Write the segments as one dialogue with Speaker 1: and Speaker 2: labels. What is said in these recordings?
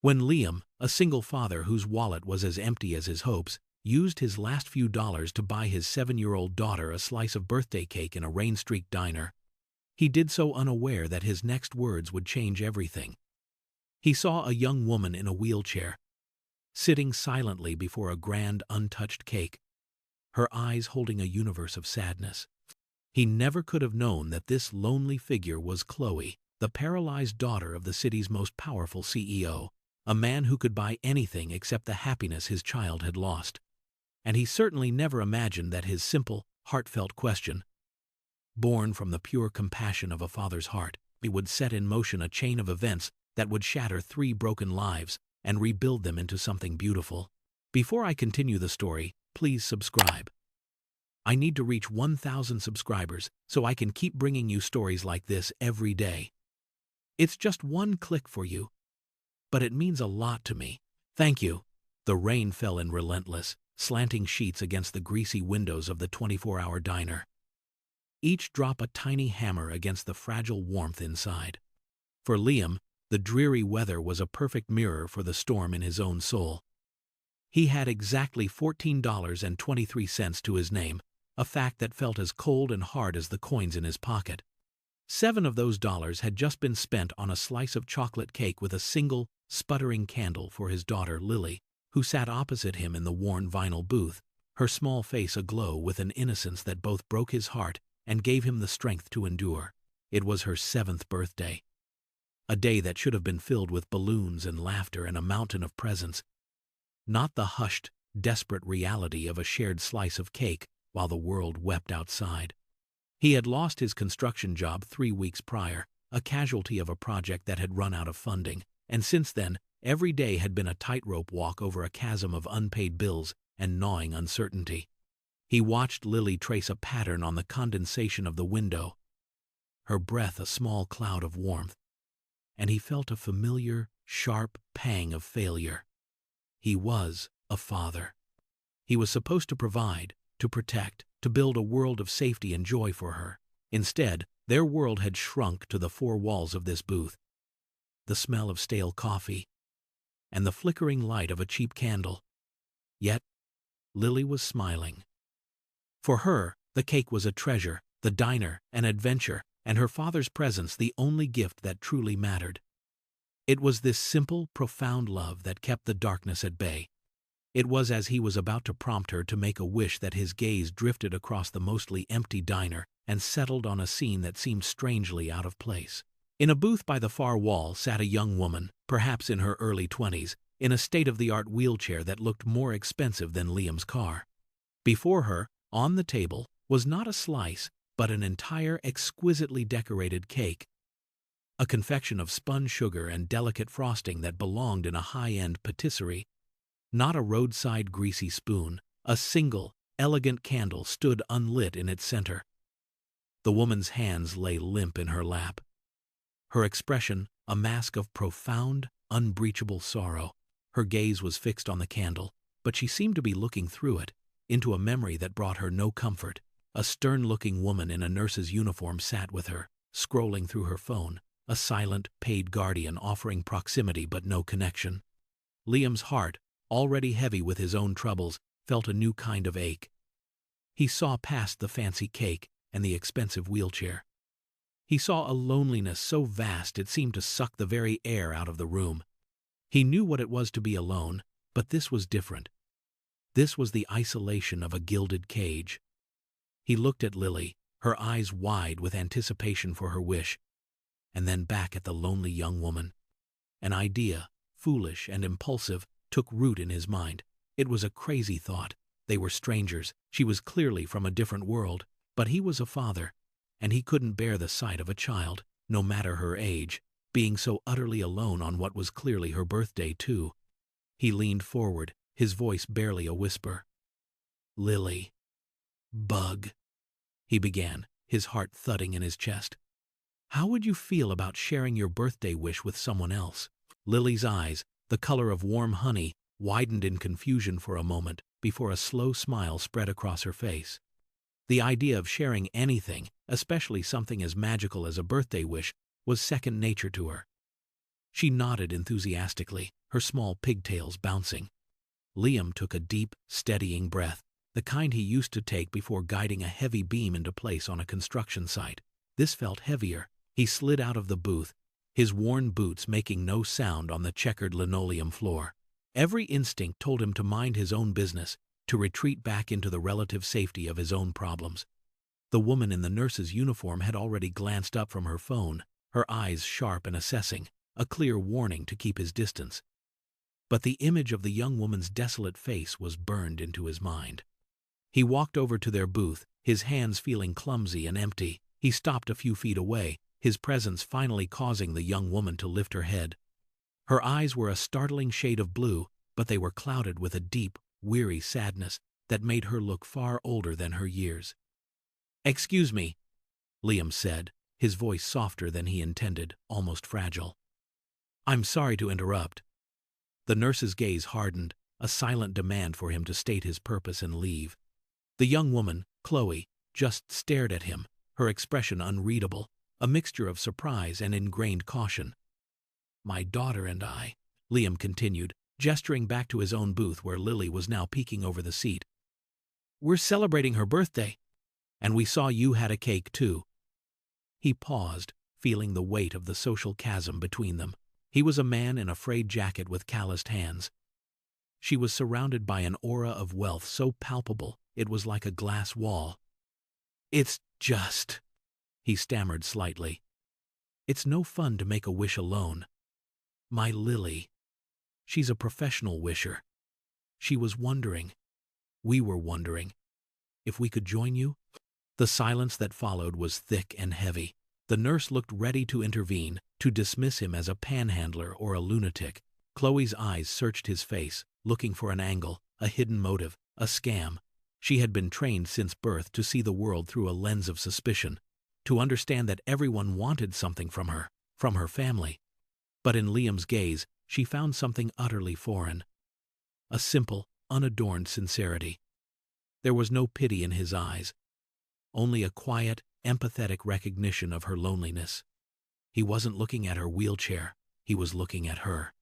Speaker 1: When Liam, a single father whose wallet was as empty as his hopes, used his last few dollars to buy his 7-year-old daughter a slice of birthday cake in a rain-streaked diner, he did so unaware that his next words would change everything. He saw a young woman in a wheelchair, sitting silently before a grand, untouched cake, her eyes holding a universe of sadness. He never could have known that this lonely figure was Chloe, the paralyzed daughter of the city's most powerful CEO, a man who could buy anything except the happiness his child had lost. And he certainly never imagined that his simple, heartfelt question, born from the pure compassion of a father's heart, it would set in motion a chain of events that would shatter 3 broken lives and rebuild them into something beautiful. Before I continue the story, please subscribe. I need to reach 1,000 subscribers so I can keep bringing you stories like this every day. It's just one click for you, but it means a lot to me. Thank you. The rain fell in relentless, slanting sheets against the greasy windows of the 24-hour diner. Each drop a tiny hammer against the fragile warmth inside. For Liam, the dreary weather was a perfect mirror for the storm in his own soul. He had exactly $14.23 to his name, a fact that felt as cold and hard as the coins in his pocket. 7 of those dollars had just been spent on a slice of chocolate cake with a single, sputtering candle for his daughter Lily, who sat opposite him in the worn vinyl booth, her small face aglow with an innocence that both broke his heart and gave him the strength to endure. It was her 7th birthday. A day that should have been filled with balloons and laughter and a mountain of presents, not the hushed, desperate reality of a shared slice of cake while the world wept outside. He had lost his construction job 3 weeks prior, a casualty of a project that had run out of funding, and since then, every day had been a tightrope walk over a chasm of unpaid bills and gnawing uncertainty. He watched Lily trace a pattern on the condensation of the window, her breath a small cloud of warmth, and he felt a familiar, sharp pang of failure. He was a father. He was supposed to provide, to protect, to build a world of safety and joy for her. Instead, their world had shrunk to the 4 walls of this booth. The smell of stale coffee, and the flickering light of a cheap candle. Yet, Lily was smiling. For her, the cake was a treasure, the diner an adventure, and her father's presence the only gift that truly mattered. It was this simple, profound love that kept the darkness at bay. It was as he was about to prompt her to make a wish that his gaze drifted across the mostly empty diner and settled on a scene that seemed strangely out of place. In a booth by the far wall sat a young woman, perhaps in her early 20s, in a state-of-the-art wheelchair that looked more expensive than Liam's car. Before her, on the table, was not a slice, but an entire exquisitely decorated cake, a confection of spun sugar and delicate frosting that belonged in a high-end patisserie. Not a roadside greasy spoon, a single, elegant candle stood unlit in its center. The woman's hands lay limp in her lap. Her expression, a mask of profound, unbreachable sorrow. Her gaze was fixed on the candle, but she seemed to be looking through it, into a memory that brought her no comfort. A stern-looking woman in a nurse's uniform sat with her, scrolling through her phone, a silent, paid guardian offering proximity but no connection. Liam's heart, already heavy with his own troubles, felt a new kind of ache. He saw past the fancy cake and the expensive wheelchair. He saw a loneliness so vast it seemed to suck the very air out of the room. He knew what it was to be alone, but this was different. This was the isolation of a gilded cage. He looked at Lily, her eyes wide with anticipation for her wish, and then back at the lonely young woman. An idea, foolish and impulsive, took root in his mind. It was a crazy thought. They were strangers. She was clearly from a different world, but he was a father, and he couldn't bear the sight of a child, no matter her age, being so utterly alone on what was clearly her birthday too. He leaned forward, his voice barely a whisper. "Lily. Bug," he began, his heart thudding in his chest. "How would you feel about sharing your birthday wish with someone else?" Lily's eyes, the color of warm honey, widened in confusion for a moment before a slow smile spread across her face. The idea of sharing anything, especially something as magical as a birthday wish, was second nature to her. She nodded enthusiastically, her small pigtails bouncing. Liam took a deep, steadying breath, the kind he used to take before guiding a heavy beam into place on a construction site. This felt heavier. He slid out of the booth, his worn boots making no sound on the checkered linoleum floor. Every instinct told him to mind his own business, to retreat back into the relative safety of his own problems. The woman in the nurse's uniform had already glanced up from her phone, her eyes sharp and assessing, a clear warning to keep his distance. But the image of the young woman's desolate face was burned into his mind. He walked over to their booth, his hands feeling clumsy and empty. He stopped a few feet away, his presence finally causing the young woman to lift her head. Her eyes were a startling shade of blue, but they were clouded with a deep, weary sadness that made her look far older than her years. "Excuse me," Liam said, his voice softer than he intended, almost fragile. "I'm sorry to interrupt." The nurse's gaze hardened, a silent demand for him to state his purpose and leave. The young woman, Chloe, just stared at him, her expression unreadable, a mixture of surprise and ingrained caution. "My daughter and I," Liam continued, gesturing back to his own booth where Lily was now peeking over the seat. "We're celebrating her birthday, and we saw you had a cake too." He paused, feeling the weight of the social chasm between them. He was a man in a frayed jacket with calloused hands. She was surrounded by an aura of wealth so palpable it was like a glass wall. "It's just," he stammered slightly. "It's no fun to make a wish alone. My Lily. She's a professional wisher. She was wondering, we were wondering, if we could join you." The silence that followed was thick and heavy. The nurse looked ready to intervene, to dismiss him as a panhandler or a lunatic. Chloe's eyes searched his face, looking for an angle, a hidden motive, a scam. She had been trained since birth to see the world through a lens of suspicion, to understand that everyone wanted something from her family. But in Liam's gaze, she found something utterly foreign. A simple, unadorned sincerity. There was no pity in his eyes, only a quiet, empathetic recognition of her loneliness. He wasn't looking at her wheelchair, he was looking at her.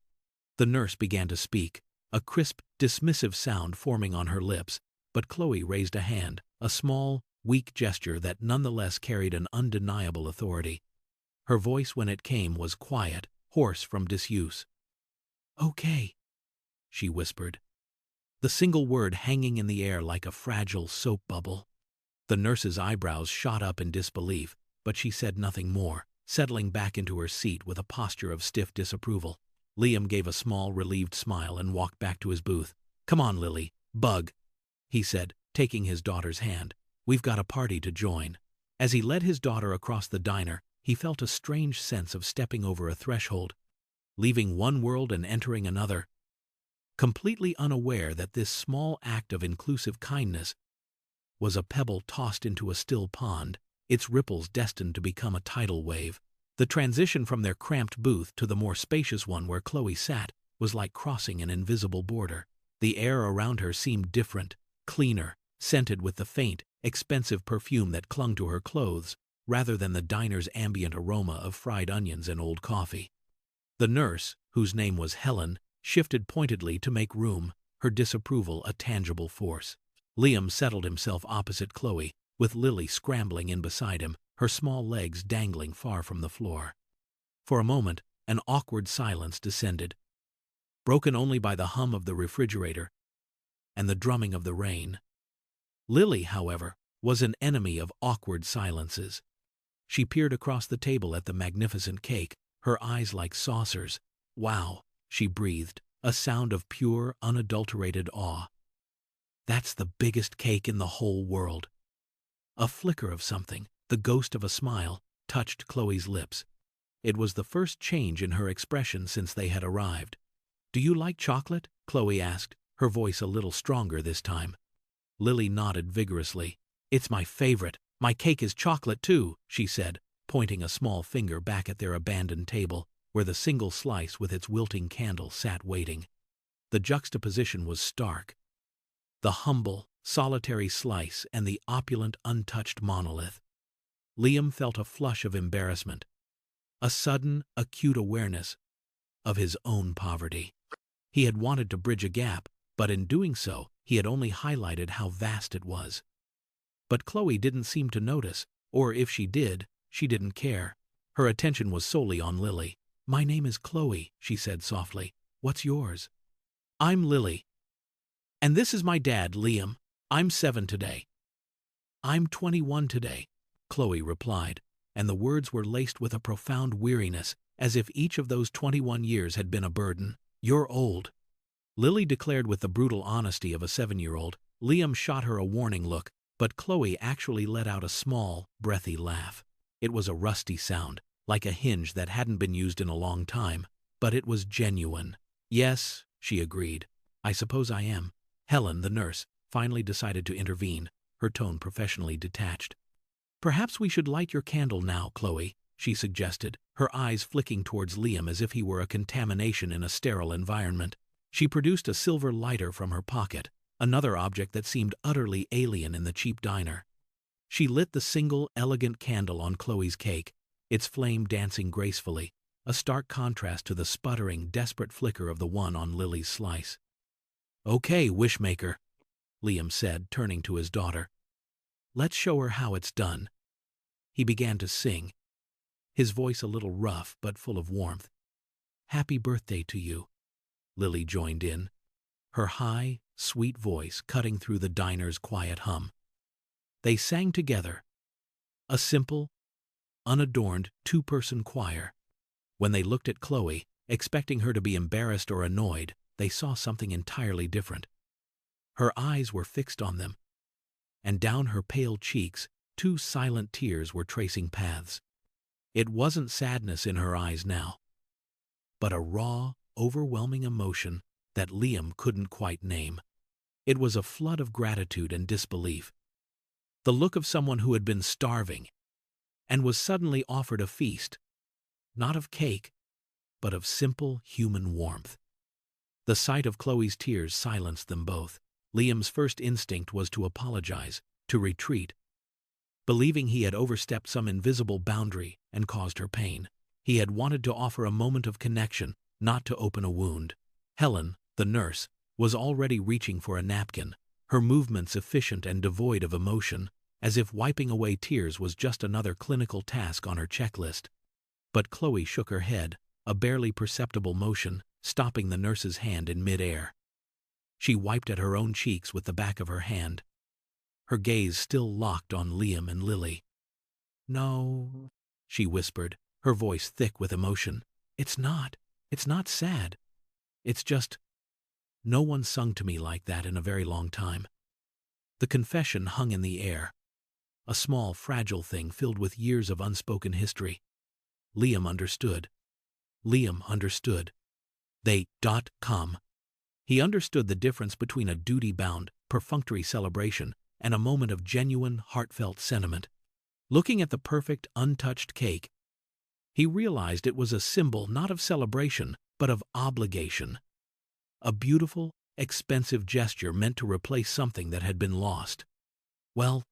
Speaker 1: The nurse began to speak, a crisp, dismissive sound forming on her lips, but Chloe raised a hand, a small, weak gesture that nonetheless carried an undeniable authority. Her voice when it came was quiet, hoarse from disuse. "Okay," she whispered, the single word hanging in the air like a fragile soap bubble. The nurse's eyebrows shot up in disbelief, but she said nothing more, settling back into her seat with a posture of stiff disapproval. Liam gave a small, relieved smile and walked back to his booth. "Come on, Lily, bug," he said, taking his daughter's hand. "We've got a party to join." As he led his daughter across the diner, he felt a strange sense of stepping over a threshold, leaving one world and entering another, completely unaware that this small act of inclusive kindness was a pebble tossed into a still pond, its ripples destined to become a tidal wave. The transition from their cramped booth to the more spacious one where Chloe sat was like crossing an invisible border. The air around her seemed different, cleaner, scented with the faint, expensive perfume that clung to her clothes, rather than the diner's ambient aroma of fried onions and old coffee. The nurse, whose name was Helen, shifted pointedly to make room, her disapproval a tangible force. Liam settled himself opposite Chloe, with Lily scrambling in beside him, her small legs dangling far from the floor. For a moment, an awkward silence descended, broken only by the hum of the refrigerator and the drumming of the rain. Lily, however, was an enemy of awkward silences. She peered across the table at the magnificent cake, her eyes like saucers. "Wow," she breathed, a sound of pure, unadulterated awe. "That's the biggest cake in the whole world." A flicker of something, the ghost of a smile, touched Chloe's lips. It was the first change in her expression since they had arrived. "Do you like chocolate?" Chloe asked, her voice a little stronger this time. Lily nodded vigorously. "It's my favorite. My cake is chocolate too," she said, pointing a small finger back at their abandoned table, where the single slice with its wilting candle sat waiting. The juxtaposition was stark. The humble, solitary slice and the opulent, untouched monolith. Liam felt a flush of embarrassment, a sudden, acute awareness of his own poverty. He had wanted to bridge a gap, but in doing so, he had only highlighted how vast it was. But Chloe didn't seem to notice, or if she did, she didn't care. Her attention was solely on Lily. "My name is Chloe," she said softly. "What's yours?" "I'm Lily. And this is my dad, Liam. I'm 7 today." "I'm 21 today," Chloe replied, and the words were laced with a profound weariness, as if each of those 21 years had been a burden. "You're old," Lily declared with the brutal honesty of a 7-year-old. Liam shot her a warning look, but Chloe actually let out a small, breathy laugh. It was a rusty sound, like a hinge that hadn't been used in a long time, but it was genuine. "Yes," she agreed. "I suppose I am." Helen, the nurse, finally decided to intervene, her tone professionally detached. "Perhaps we should light your candle now, Chloe," she suggested, her eyes flicking towards Liam as if he were a contamination in a sterile environment. She produced a silver lighter from her pocket, another object that seemed utterly alien in the cheap diner. She lit the single, elegant candle on Chloe's cake, its flame dancing gracefully, a stark contrast to the sputtering, desperate flicker of the one on Lily's slice. "Okay, wishmaker," Liam said, turning to his daughter. "Let's show her how it's done." He began to sing, his voice a little rough but full of warmth. "Happy birthday to you," Lily joined in, her high, sweet voice cutting through the diner's quiet hum. They sang together, a simple, unadorned two-person choir. When they looked at Chloe, expecting her to be embarrassed or annoyed, they saw something entirely different. Her eyes were fixed on them, and down her pale cheeks, 2 silent tears were tracing paths. It wasn't sadness in her eyes now, but a raw, overwhelming emotion that Liam couldn't quite name. It was a flood of gratitude and disbelief. The look of someone who had been starving and was suddenly offered a feast, not of cake, but of simple human warmth. The sight of Chloe's tears silenced them both. Liam's first instinct was to apologize, to retreat, believing he had overstepped some invisible boundary and caused her pain. He had wanted to offer a moment of connection, not to open a wound. Helen, the nurse, was already reaching for a napkin, her movements efficient and devoid of emotion, as if wiping away tears was just another clinical task on her checklist. But Chloe shook her head, a barely perceptible motion, stopping the nurse's hand in mid-air. She wiped at her own cheeks with the back of her hand, her gaze still locked on Liam and Lily. "No," she whispered, her voice thick with emotion. It's not sad. It's just, no one sung to me like that in a very long time." The confession hung in the air, a small, fragile thing filled with years of unspoken history. Liam understood. He understood the difference between a duty-bound, perfunctory celebration and a moment of genuine, heartfelt sentiment. Looking at the perfect, untouched cake, he realized it was a symbol not of celebration, but of obligation. A beautiful, expensive gesture meant to replace something that had been lost. "Well,"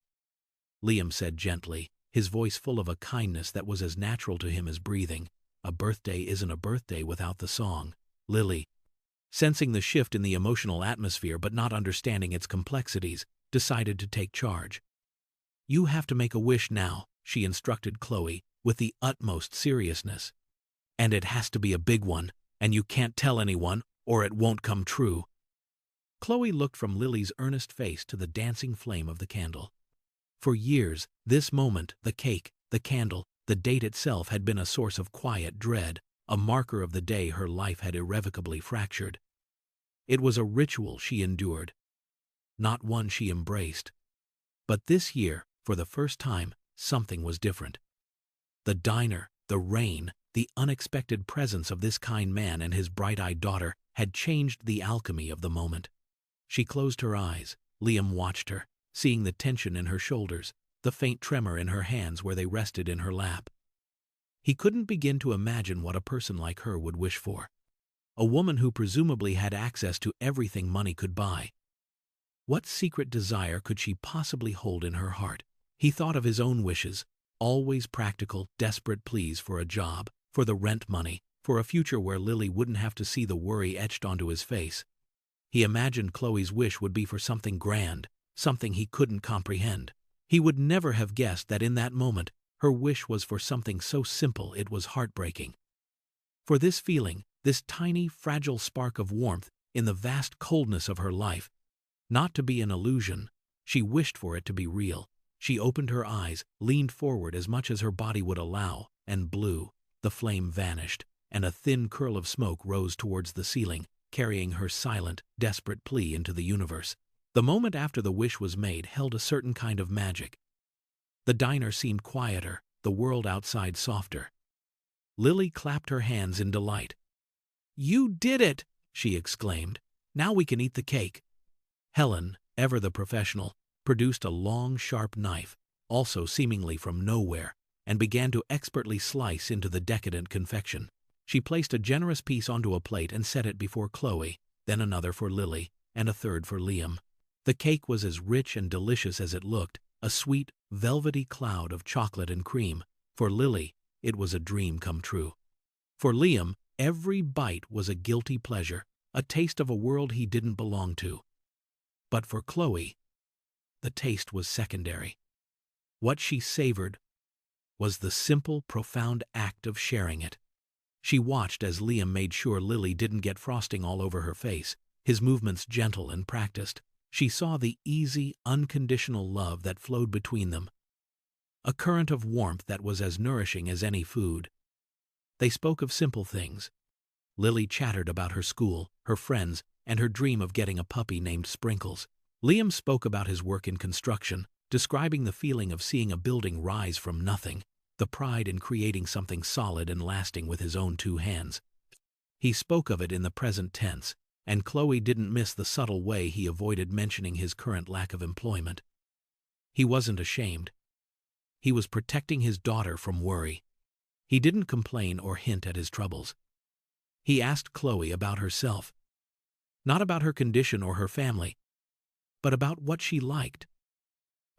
Speaker 1: Liam said gently, his voice full of a kindness that was as natural to him as breathing, "a birthday isn't a birthday without the song." Lily, sensing the shift in the emotional atmosphere but not understanding its complexities, decided to take charge. "You have to make a wish now," she instructed Chloe, with the utmost seriousness. "And it has to be a big one, and you can't tell anyone, or it won't come true." Chloe looked from Lily's earnest face to the dancing flame of the candle. For years, this moment, the cake, the candle, the date itself had been a source of quiet dread, a marker of the day her life had irrevocably fractured. It was a ritual she endured, not one she embraced. But this year, for the first time, something was different. The diner, the rain, the unexpected presence of this kind man and his bright-eyed daughter had changed the alchemy of the moment. She closed her eyes. Liam watched her, seeing the tension in her shoulders, the faint tremor in her hands where they rested in her lap. He couldn't begin to imagine what a person like her would wish for. A woman who presumably had access to everything money could buy. What secret desire could she possibly hold in her heart? He thought of his own wishes, always practical, desperate pleas for a job, for the rent money, for a future where Lily wouldn't have to see the worry etched onto his face. He imagined Chloe's wish would be for something grand, something he couldn't comprehend. He would never have guessed that in that moment, her wish was for something so simple it was heartbreaking. For this feeling, this tiny, fragile spark of warmth in the vast coldness of her life, not to be an illusion, she wished for it to be real. She opened her eyes, leaned forward as much as her body would allow, and blew. The flame vanished, and a thin curl of smoke rose towards the ceiling, carrying her silent, desperate plea into the universe. The moment after the wish was made held a certain kind of magic. The diner seemed quieter, the world outside softer. Lily clapped her hands in delight. "You did it!" she exclaimed. "Now we can eat the cake." Helen, ever the professional, produced a long, sharp knife, also seemingly from nowhere, and began to expertly slice into the decadent confection. She placed a generous piece onto a plate and set it before Chloe, then another for Lily, and a third for Liam. The cake was as rich and delicious as it looked, a sweet, velvety cloud of chocolate and cream. For Lily, it was a dream come true. For Liam, every bite was a guilty pleasure, a taste of a world he didn't belong to. But for Chloe, the taste was secondary. What she savored was the simple, profound act of sharing it. She watched as Liam made sure Lily didn't get frosting all over her face, his movements gentle and practiced. She saw the easy, unconditional love that flowed between them, a current of warmth that was as nourishing as any food. They spoke of simple things. Lily chattered about her school, her friends, and her dream of getting a puppy named Sprinkles. Liam spoke about his work in construction, describing the feeling of seeing a building rise from nothing, the pride in creating something solid and lasting with his own two hands. He spoke of it in the present tense, and Chloe didn't miss the subtle way he avoided mentioning his current lack of employment. He wasn't ashamed. He was protecting his daughter from worry. He didn't complain or hint at his troubles. He asked Chloe about herself. Not about her condition or her family, but about what she liked.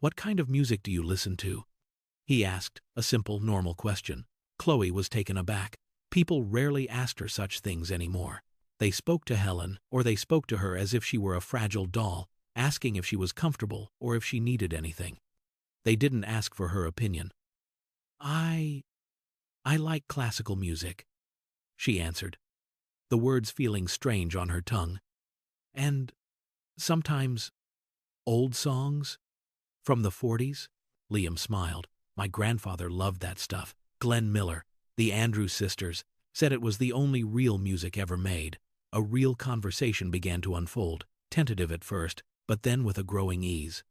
Speaker 1: "What kind of music do you listen to?" he asked, a simple, normal question. Chloe was taken aback. People rarely asked her such things anymore. They spoke to Helen, or they spoke to her as if she were a fragile doll, asking if she was comfortable or if she needed anything. They didn't ask for her opinion. I like classical music," she answered, the words feeling strange on her tongue. "And sometimes old songs from the 40s? Liam smiled. "My grandfather loved that stuff. Glenn Miller, the Andrews sisters, said it was the only real music ever made." A real conversation began to unfold, tentative at first, but then with a growing ease.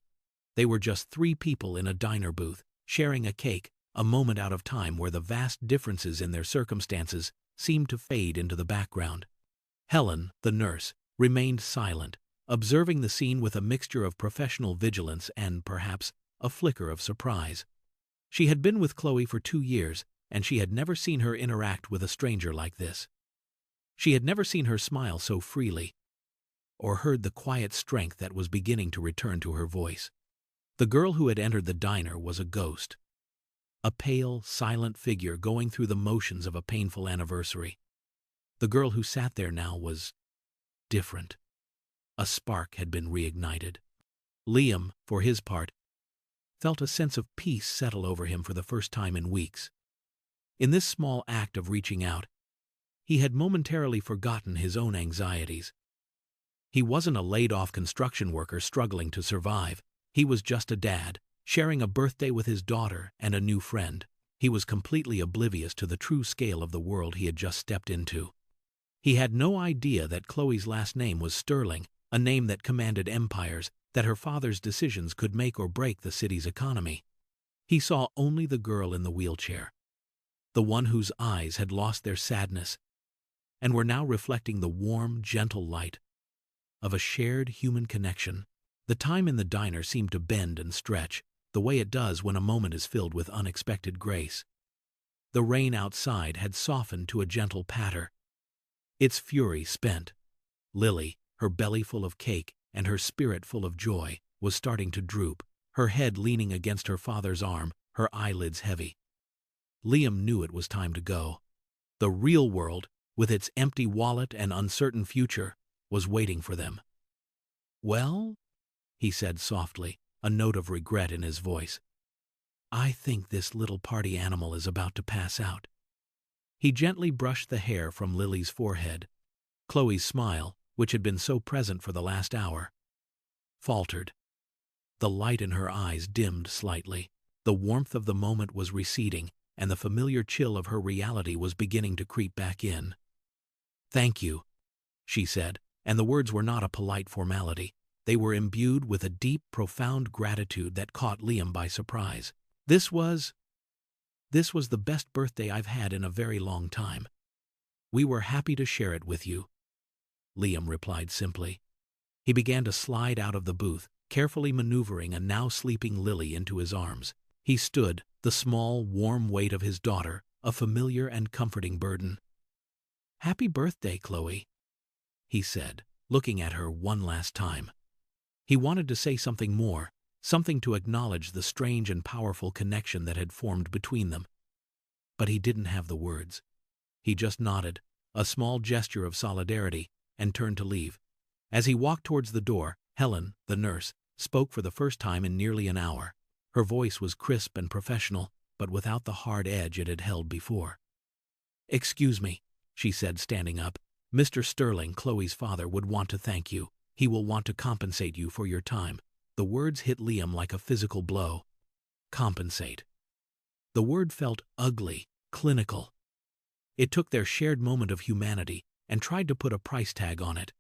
Speaker 1: They were just three people in a diner booth, sharing a cake, a moment out of time where the vast differences in their circumstances seemed to fade into the background. Helen, the nurse, remained silent, observing the scene with a mixture of professional vigilance and, perhaps, a flicker of surprise. She had been with Chloe for 2 years, and she had never seen her interact with a stranger like this. She had never seen her smile so freely, or heard the quiet strength that was beginning to return to her voice. The girl who had entered the diner was a ghost. A pale, silent figure going through the motions of a painful anniversary. The girl who sat there now was different. A spark had been reignited. Liam, for his part, felt a sense of peace settle over him for the first time in weeks. In this small act of reaching out, he had momentarily forgotten his own anxieties. He wasn't a laid-off construction worker struggling to survive. He was just a dad, sharing a birthday with his daughter and a new friend. He was completely oblivious to the true scale of the world he had just stepped into. He had no idea that Chloe's last name was Sterling, a name that commanded empires, that her father's decisions could make or break the city's economy. He saw only the girl in the wheelchair, the one whose eyes had lost their sadness and were now reflecting the warm, gentle light of a shared human connection. The time in the diner seemed to bend and stretch, the way it does when a moment is filled with unexpected grace. The rain outside had softened to a gentle patter, its fury spent. Lily, her belly full of cake and her spirit full of joy, was starting to droop, her head leaning against her father's arm, her eyelids heavy. Liam knew it was time to go. The real world, with its empty wallet and uncertain future, was waiting for them. "Well," he said softly, a note of regret in his voice, "I think this little party animal is about to pass out." He gently brushed the hair from Lily's forehead. Chloe's smile, which had been so present for the last hour, faltered. The light in her eyes dimmed slightly. The warmth of the moment was receding, and the familiar chill of her reality was beginning to creep back in. "Thank you," she said, and the words were not a polite formality. They were imbued with a deep, profound gratitude that caught Liam by surprise. This was the best birthday I've had in a very long time. We were happy to share it with you," Liam replied simply. He began to slide out of the booth, carefully maneuvering a now sleeping Lily into his arms. He stood, the small, warm weight of his daughter, a familiar and comforting burden. "Happy birthday, Chloe," he said, looking at her one last time. He wanted to say something more, something to acknowledge the strange and powerful connection that had formed between them. But he didn't have the words. He just nodded, a small gesture of solidarity, and turned to leave. As he walked towards the door, Helen, the nurse, spoke for the first time in nearly an hour. Her voice was crisp and professional, but without the hard edge it had held before. "Excuse me," she said, standing up. "Mr. Sterling, Chloe's father, would want to thank you. He will want to compensate you for your time." The words hit Liam like a physical blow. Compensate. The word felt ugly, clinical. It took their shared moment of humanity and tried to put a price tag on it.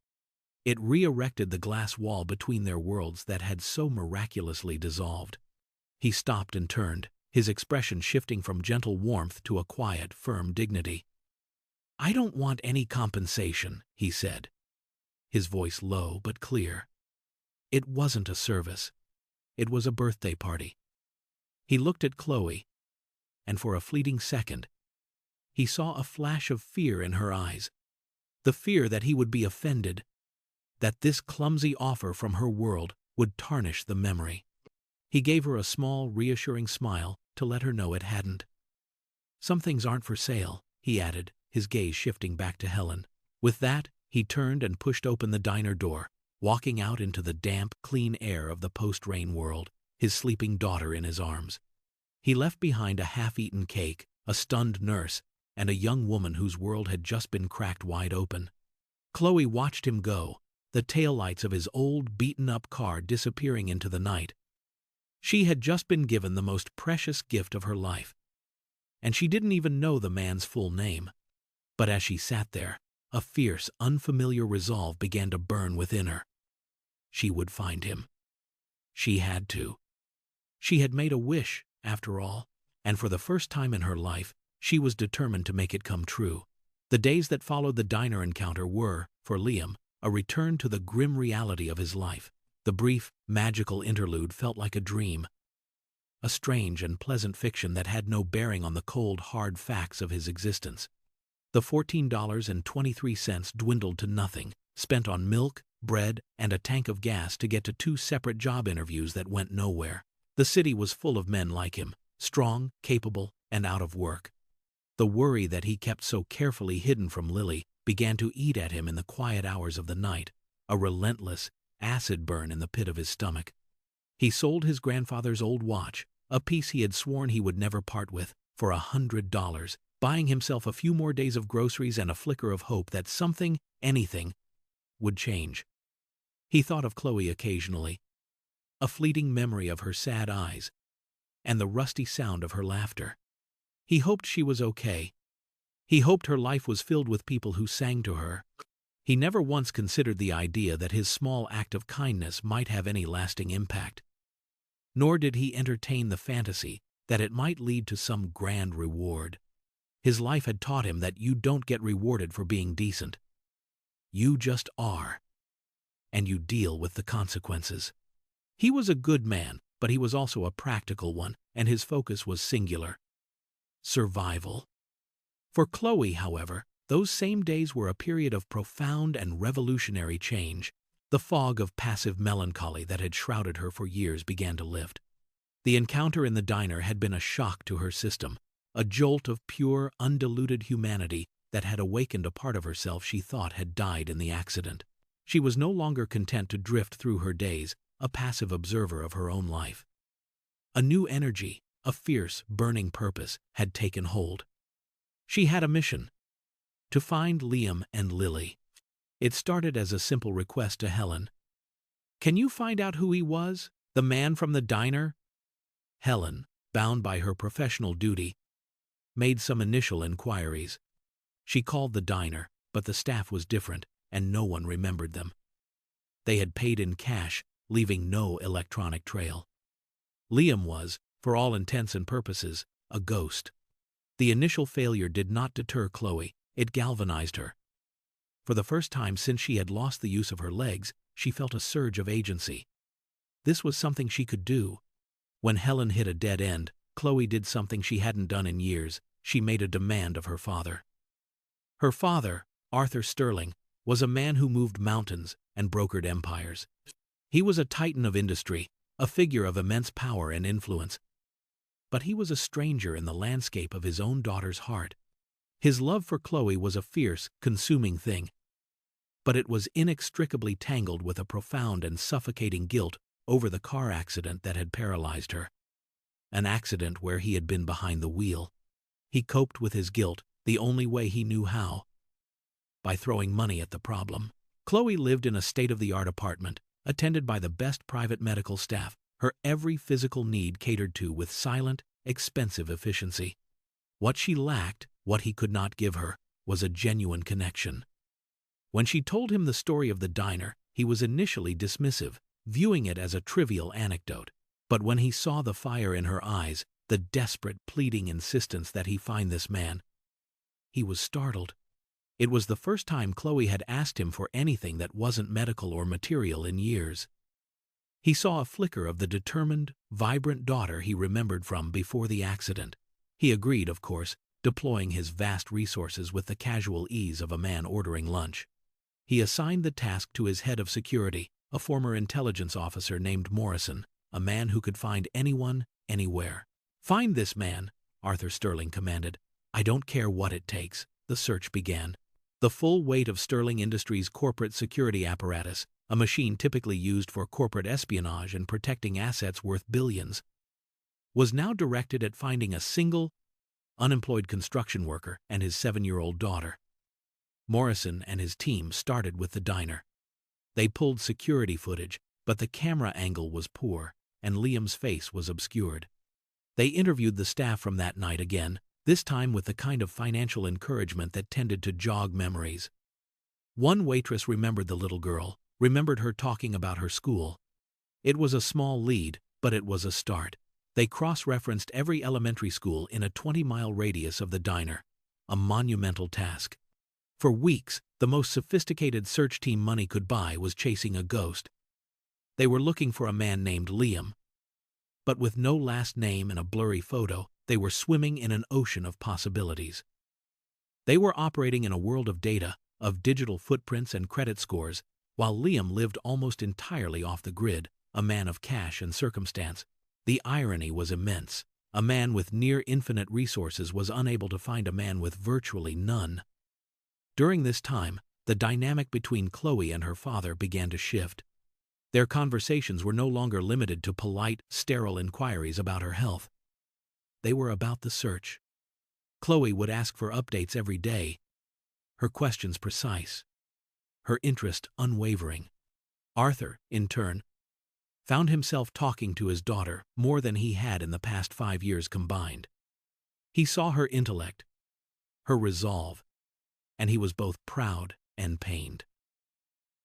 Speaker 1: It re-erected the glass wall between their worlds that had so miraculously dissolved. He stopped and turned, his expression shifting from gentle warmth to a quiet, firm dignity. "I don't want any compensation," he said, his voice low but clear. It wasn't a service. It was a birthday party. He looked at Chloe, and for a fleeting second, he saw a flash of fear in her eyes. The fear that he would be offended, that this clumsy offer from her world would tarnish the memory. He gave her a small, reassuring smile to let her know it hadn't. "Some things aren't for sale," he added, his gaze shifting back to Helen. With that, he turned and pushed open the diner door, walking out into the damp, clean air of the post-rain world, his sleeping daughter in his arms. He left behind a half-eaten cake, a stunned nurse, and a young woman whose world had just been cracked wide open. Chloe watched him go, the taillights of his old, beaten-up car disappearing into the night. She had just been given the most precious gift of her life. And she didn't even know the man's full name. But as she sat there, a fierce, unfamiliar resolve began to burn within her. She would find him. She had to. She had made a wish, after all, and for the first time in her life, she was determined to make it come true. The days that followed the diner encounter were, for Liam, a return to the grim reality of his life. The brief, magical interlude felt like a dream, a strange and pleasant fiction that had no bearing on the cold, hard facts of his existence. The $14.23 dwindled to nothing, spent on milk, bread, and a tank of gas to get to 2 separate job interviews that went nowhere. The city was full of men like him, strong, capable, and out of work. The worry that he kept so carefully hidden from Lily began to eat at him in the quiet hours of the night, a relentless, acid burn in the pit of his stomach. He sold his grandfather's old watch, a piece he had sworn he would never part with, for $100, buying himself a few more days of groceries and a flicker of hope that something, anything, would change. He thought of Chloe occasionally, a fleeting memory of her sad eyes, and the rusty sound of her laughter. He hoped she was okay. He hoped her life was filled with people who sang to her. He never once considered the idea that his small act of kindness might have any lasting impact. Nor did he entertain the fantasy that it might lead to some grand reward. His life had taught him that you don't get rewarded for being decent. You just are. And you deal with the consequences. He was a good man, but he was also a practical one, and his focus was singular. Survival. For Chloe, however, those same days were a period of profound and revolutionary change. The fog of passive melancholy that had shrouded her for years began to lift. The encounter in the diner had been a shock to her system, a jolt of pure, undiluted humanity that had awakened a part of herself she thought had died in the accident. She was no longer content to drift through her days, a passive observer of her own life. A new energy, a fierce, burning purpose, had taken hold. She had a mission: to find Liam and Lily. It started as a simple request to Helen. "Can you find out who he was? The man from the diner?" Helen, bound by her professional duty, made some initial inquiries. She called the diner, but the staff was different, and no one remembered them. They had paid in cash, leaving no electronic trail. Liam was, for all intents and purposes, a ghost. The initial failure did not deter Chloe, it galvanized her. For the first time since she had lost the use of her legs, she felt a surge of agency. This was something she could do. When Helen hit a dead end, Chloe did something she hadn't done in years. She made a demand of her father. Her father, Arthur Sterling, was a man who moved mountains and brokered empires. He was a titan of industry, a figure of immense power and influence. But he was a stranger in the landscape of his own daughter's heart. His love for Chloe was a fierce, consuming thing, but it was inextricably tangled with a profound and suffocating guilt over the car accident that had paralyzed her. An accident where he had been behind the wheel. He coped with his guilt the only way he knew how: by throwing money at the problem. Chloe lived in a state-of-the-art apartment, attended by the best private medical staff, her every physical need catered to with silent, expensive efficiency. What she lacked, what he could not give her, was a genuine connection. When she told him the story of the diner, he was initially dismissive, viewing it as a trivial anecdote. But when he saw the fire in her eyes, the desperate, pleading insistence that he find this man, he was startled. It was the first time Chloe had asked him for anything that wasn't medical or material in years. He saw a flicker of the determined, vibrant daughter he remembered from before the accident. He agreed, of course, deploying his vast resources with the casual ease of a man ordering lunch. He assigned the task to his head of security, a former intelligence officer named Morrison, a man who could find anyone, anywhere. "Find this man," Arthur Sterling commanded. "I don't care what it takes." The search began. The full weight of Sterling Industries' corporate security apparatus, a machine typically used for corporate espionage and protecting assets worth billions, was now directed at finding a single, unemployed construction worker and his 7-year-old daughter. Morrison and his team started with the diner. They pulled security footage, but the camera angle was poor, and Liam's face was obscured. They interviewed the staff from that night again, this time with the kind of financial encouragement that tended to jog memories. One waitress remembered the little girl, remembered her talking about her school. It was a small lead, but it was a start. They cross-referenced every elementary school in a 20-mile radius of the diner, a monumental task. For weeks, the most sophisticated search team money could buy was chasing a ghost. They were looking for a man named Liam. But with no last name and a blurry photo, they were swimming in an ocean of possibilities. They were operating in a world of data, of digital footprints and credit scores, while Liam lived almost entirely off the grid, a man of cash and circumstance. The irony was immense. A man with near infinite resources was unable to find a man with virtually none. During this time, the dynamic between Chloe and her father began to shift. Their conversations were no longer limited to polite, sterile inquiries about her health. They were about the search. Chloe would ask for updates every day, her questions precise, her interest unwavering. Arthur, in turn, found himself talking to his daughter more than he had in the past 5 years combined. He saw her intellect, her resolve, and he was both proud and pained.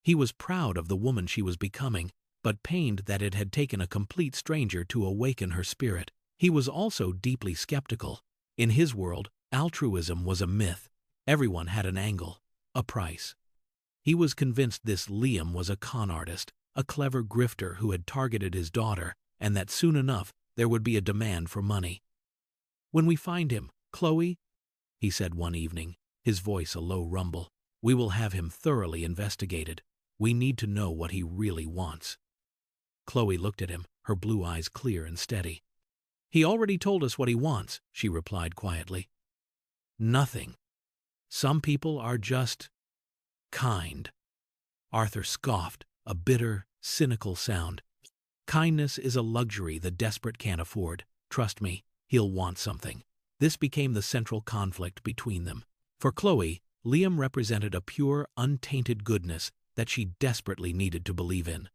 Speaker 1: He was proud of the woman she was becoming, but pained that it had taken a complete stranger to awaken her spirit. He was also deeply skeptical. In his world, altruism was a myth. Everyone had an angle, a price. He was convinced this Liam was a con artist, a clever grifter who had targeted his daughter, and that soon enough there would be a demand for money. "When we find him, Chloe," he said one evening, his voice a low rumble, "we will have him thoroughly investigated. We need to know what he really wants." Chloe looked at him, her blue eyes clear and steady. "He already told us what he wants," she replied quietly. "Nothing." Some people are just kind. Arthur scoffed, a bitter, cynical sound. Kindness is a luxury the desperate can't afford. Trust me, he'll want something. This became the central conflict between them. For Chloe, Liam represented a pure, untainted goodness that she desperately needed to believe in.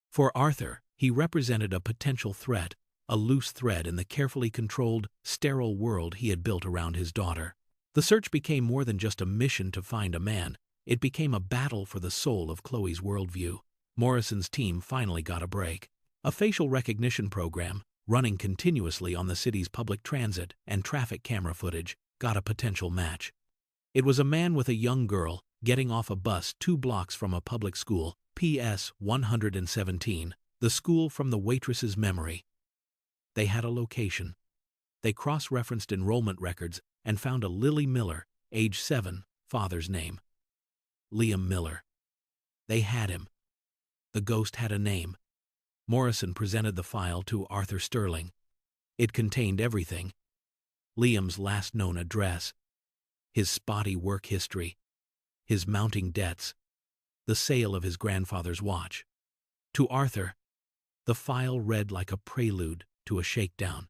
Speaker 1: For Arthur, he represented a potential threat, a loose thread in the carefully controlled, sterile world he had built around his daughter. The search became more than just a mission to find a man. It became a battle for the soul of Chloe's worldview. Morrison's team finally got a break. A facial recognition program, running continuously on the city's public transit and traffic camera footage, got a potential match. It was a man with a young girl getting off a bus 2 blocks from a public school, PS 117, the school from the waitress's memory. They had a location. They cross-referenced enrollment records and found a Lily Miller, age 7, father's name. Liam Miller. They had him. The ghost had a name. Morrison presented the file to Arthur Sterling. It contained everything. Liam's last known address, his spotty work history, his mounting debts, the sale of his grandfather's watch. To Arthur, the file read like a prelude to a shakedown.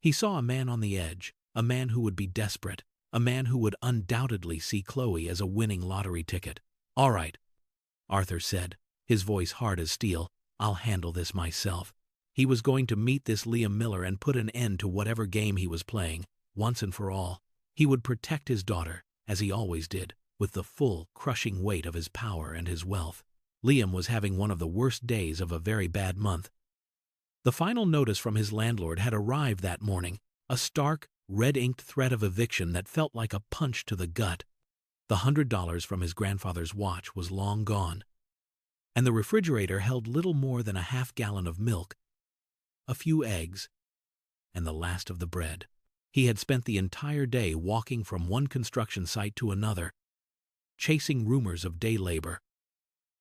Speaker 1: He saw a man on the edge, a man who would be desperate, a man who would undoubtedly see Chloe as a winning lottery ticket. "All right," Arthur said, his voice hard as steel, "I'll handle this myself." He was going to meet this Liam Miller and put an end to whatever game he was playing, once and for all. He would protect his daughter, as he always did, with the full, crushing weight of his power and his wealth. Liam was having one of the worst days of a very bad month. The final notice from his landlord had arrived that morning, a stark, red-inked threat of eviction that felt like a punch to the gut. The $100 from his grandfather's watch was long gone, and the refrigerator held little more than a half-gallon of milk, a few eggs, and the last of the bread. He had spent the entire day walking from one construction site to another, chasing rumors of day labor,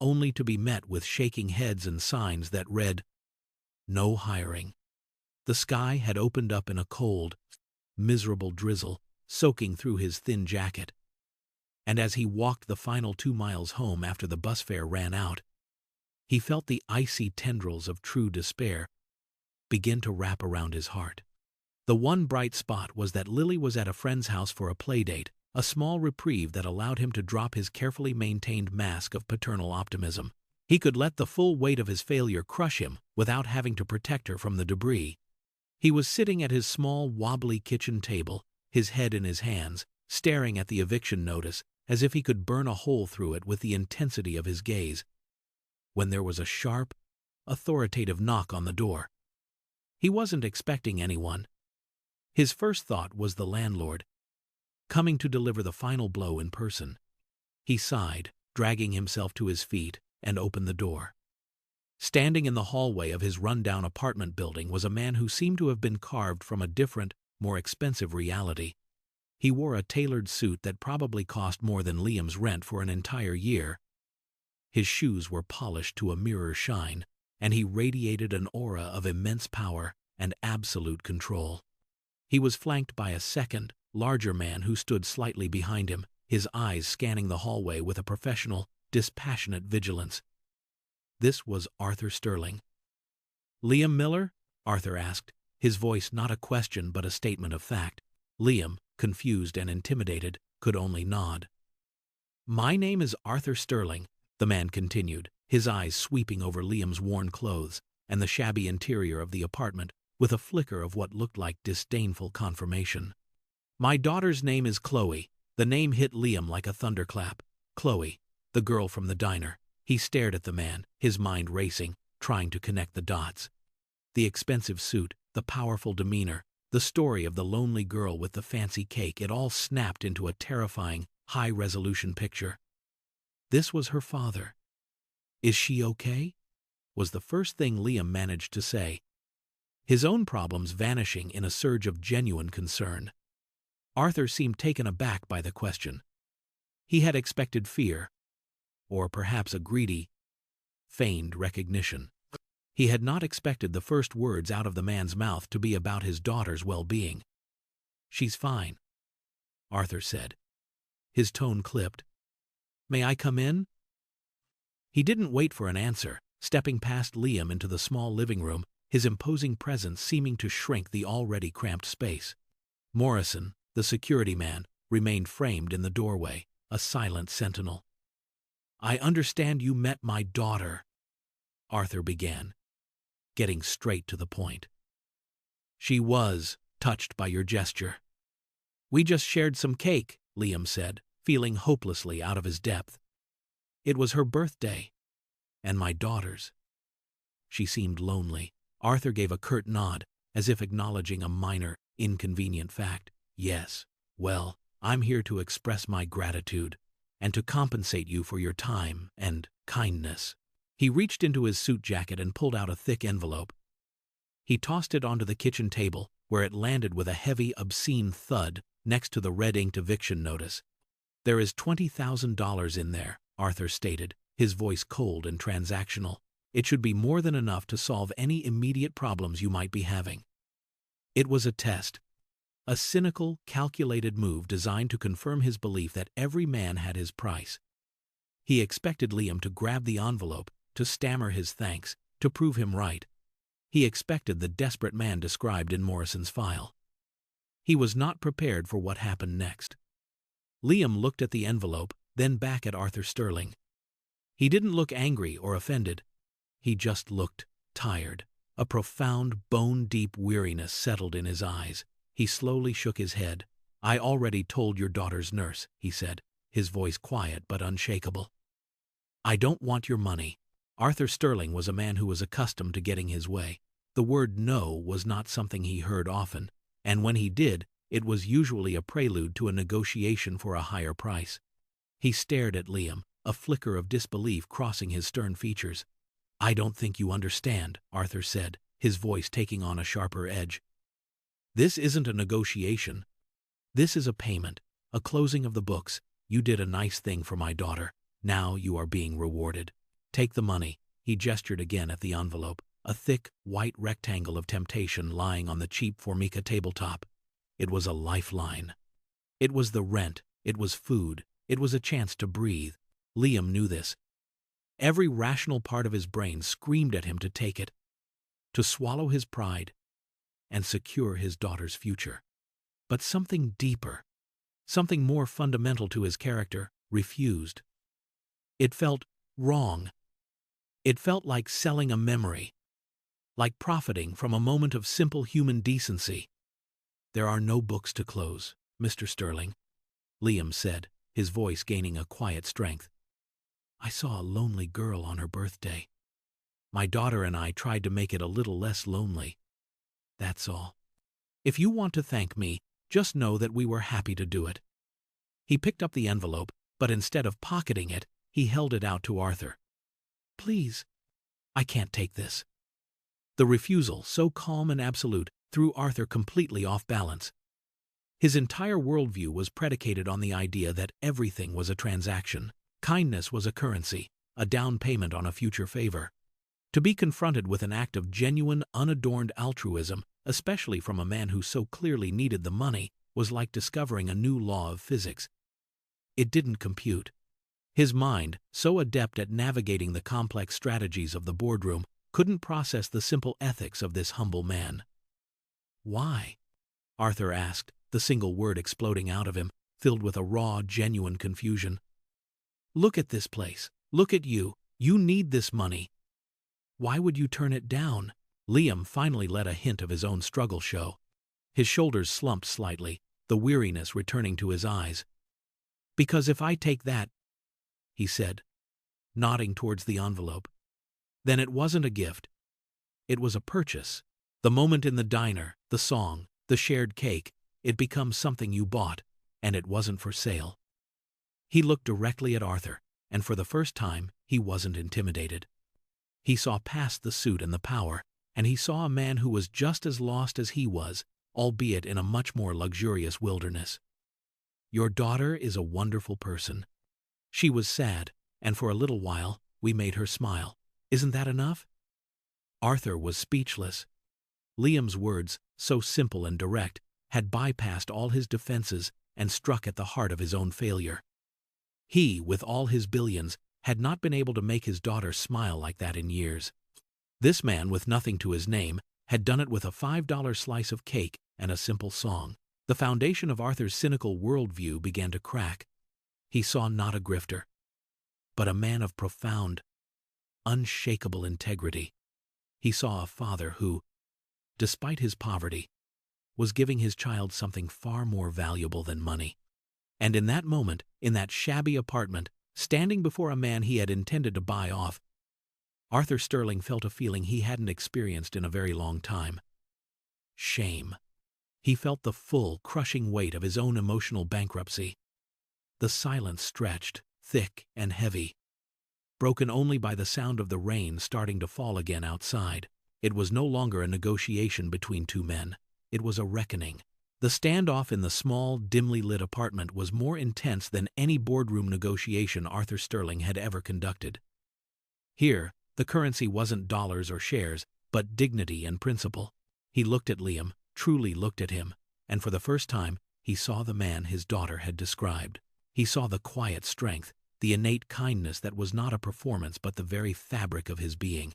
Speaker 1: only to be met with shaking heads and signs that read, "No hiring." The sky had opened up in a cold, miserable drizzle, soaking through his thin jacket. And as he walked the final 2 miles home after the bus fare ran out, he felt the icy tendrils of true despair begin to wrap around his heart. The one bright spot was that Lily was at a friend's house for a playdate, a small reprieve that allowed him to drop his carefully maintained mask of paternal optimism. He could let the full weight of his failure crush him without having to protect her from the debris. He was sitting at his small, wobbly kitchen table, his head in his hands, staring at the eviction notice as if he could burn a hole through it with the intensity of his gaze, when there was a sharp, authoritative knock on the door. He wasn't expecting anyone. His first thought was the landlord, coming to deliver the final blow in person. He sighed, dragging himself to his feet, and opened the door. Standing in the hallway of his run-down apartment building was a man who seemed to have been carved from a different, more expensive reality. He wore a tailored suit that probably cost more than Liam's rent for an entire year. His shoes were polished to a mirror shine, and he radiated an aura of immense power and absolute control. He was flanked by a second, larger man who stood slightly behind him, his eyes scanning the hallway with a professional, dispassionate vigilance. This was Arthur Sterling. "Liam Miller?" Arthur asked, his voice not a question but a statement of fact. Liam, confused and intimidated, could only nod. "My name is Arthur Sterling," the man continued, his eyes sweeping over Liam's worn clothes and the shabby interior of the apartment with a flicker of what looked like disdainful confirmation. "My daughter's name is Chloe." The name hit Liam like a thunderclap. Chloe, the girl from the diner. He stared at the man, his mind racing, trying to connect the dots. The expensive suit, the powerful demeanor, the story of the lonely girl with the fancy cake, it all snapped into a terrifying, high-resolution picture. This was her father. "Is she okay?" was the first thing Liam managed to say, his own problems vanishing in a surge of genuine concern. Arthur seemed taken aback by the question. He had expected fear, or perhaps a greedy, feigned recognition. He had not expected the first words out of the man's mouth to be about his daughter's well-being. "She's fine," Arthur said. his tone clipped. "May I come in?" He didn't wait for an answer, stepping past Liam into the small living room, his imposing presence seeming to shrink the already cramped space. Morrison, the security man, remained framed in the doorway, a silent sentinel. "I understand you met my daughter," Arthur began, getting straight to the point. "She was touched by your gesture." "We just shared some cake," Liam said, feeling hopelessly out of his depth. "It was her birthday. And my daughter's." She seemed lonely. Arthur gave a curt nod, as if acknowledging a minor, inconvenient fact. "Yes, well, I'm here to express my gratitude, and to compensate you for your time and kindness." He reached into his suit jacket and pulled out a thick envelope. He tossed it onto the kitchen table, where it landed with a heavy, obscene thud next to the red-inked eviction notice. "There is $20,000 in there," Arthur stated, his voice cold and transactional. "It should be more than enough to solve any immediate problems you might be having." It was a test. A cynical, calculated move designed to confirm his belief that every man had his price. He expected Liam to grab the envelope, to stammer his thanks, to prove him right. He expected the desperate man described in Morrison's file. He was not prepared for what happened next. Liam looked at the envelope, then back at Arthur Sterling. He didn't look angry or offended. He just looked tired. A profound, bone-deep weariness settled in his eyes. He slowly shook his head. "I already told your daughter's nurse," he said, his voice quiet but unshakable. "I don't want your money." Arthur Sterling was a man who was accustomed to getting his way. The word no was not something he heard often, and when he did, it was usually a prelude to a negotiation for a higher price. He stared at Liam, a flicker of disbelief crossing his stern features. "I don't think you understand," Arthur said, his voice taking on a sharper edge. "This isn't a negotiation. This is a payment, a closing of the books. You did a nice thing for my daughter. Now you are being rewarded. Take the money." He gestured again at the envelope, a thick, white rectangle of temptation lying on the cheap Formica tabletop. It was a lifeline. It was the rent, it was food, it was a chance to breathe. Liam knew this. Every rational part of his brain screamed at him to take it, to swallow his pride, and secure his daughter's future. But something deeper, something more fundamental to his character, refused. It felt wrong. It felt like selling a memory, like profiting from a moment of simple human decency. "There are no books to close, Mr. Sterling," Liam said, his voice gaining a quiet strength. "I saw a lonely girl on her birthday. My daughter and I tried to make it a little less lonely. That's all. If you want to thank me, just know that we were happy to do it." He picked up the envelope, but instead of pocketing it, he held it out to Arthur. "Please, I can't take this." The refusal, so calm and absolute, threw Arthur completely off balance. His entire worldview was predicated on the idea that everything was a transaction. Kindness was a currency, a down payment on a future favor. To be confronted with an act of genuine, unadorned altruism, especially from a man who so clearly needed the money, was like discovering a new law of physics. It didn't compute. His mind, so adept at navigating the complex strategies of the boardroom, couldn't process the simple ethics of this humble man. "Why?" Arthur asked, the single word exploding out of him, filled with a raw, genuine confusion. "Look at this place. Look at you. You need this money. Why would you turn it down?" Liam finally let a hint of his own struggle show. His shoulders slumped slightly, the weariness returning to his eyes. "Because if I take that," he said, nodding towards the envelope, "then it wasn't a gift. It was a purchase. The moment in the diner, the song, the shared cake, it becomes something you bought, and it wasn't for sale." He looked directly at Arthur, and for the first time, he wasn't intimidated. He saw past the suit and the power, and he saw a man who was just as lost as he was, albeit in a much more luxurious wilderness. "Your daughter is a wonderful person. She was sad, and for a little while, we made her smile. Isn't that enough?" Arthur was speechless. Liam's words, so simple and direct, had bypassed all his defenses and struck at the heart of his own failure. He, with all his billions, had not been able to make his daughter smile like that in years. This man, with nothing to his name, had done it with a $5 slice of cake and a simple song. The foundation of Arthur's cynical worldview began to crack. He saw not a grifter, but a man of profound, unshakable integrity. He saw a father who, despite his poverty, was giving his child something far more valuable than money. And in that moment, in that shabby apartment, standing before a man he had intended to buy off, Arthur Sterling felt a feeling he hadn't experienced in a very long time. Shame. He felt the full, crushing weight of his own emotional bankruptcy. The silence stretched, thick and heavy, broken only by the sound of the rain starting to fall again outside. It was no longer a negotiation between two men. It was a reckoning. The standoff in the small, dimly lit apartment was more intense than any boardroom negotiation Arthur Sterling had ever conducted. Here, the currency wasn't dollars or shares, but dignity and principle. He looked at Liam, truly looked at him, and for the first time, he saw the man his daughter had described. He saw the quiet strength, the innate kindness that was not a performance but the very fabric of his being.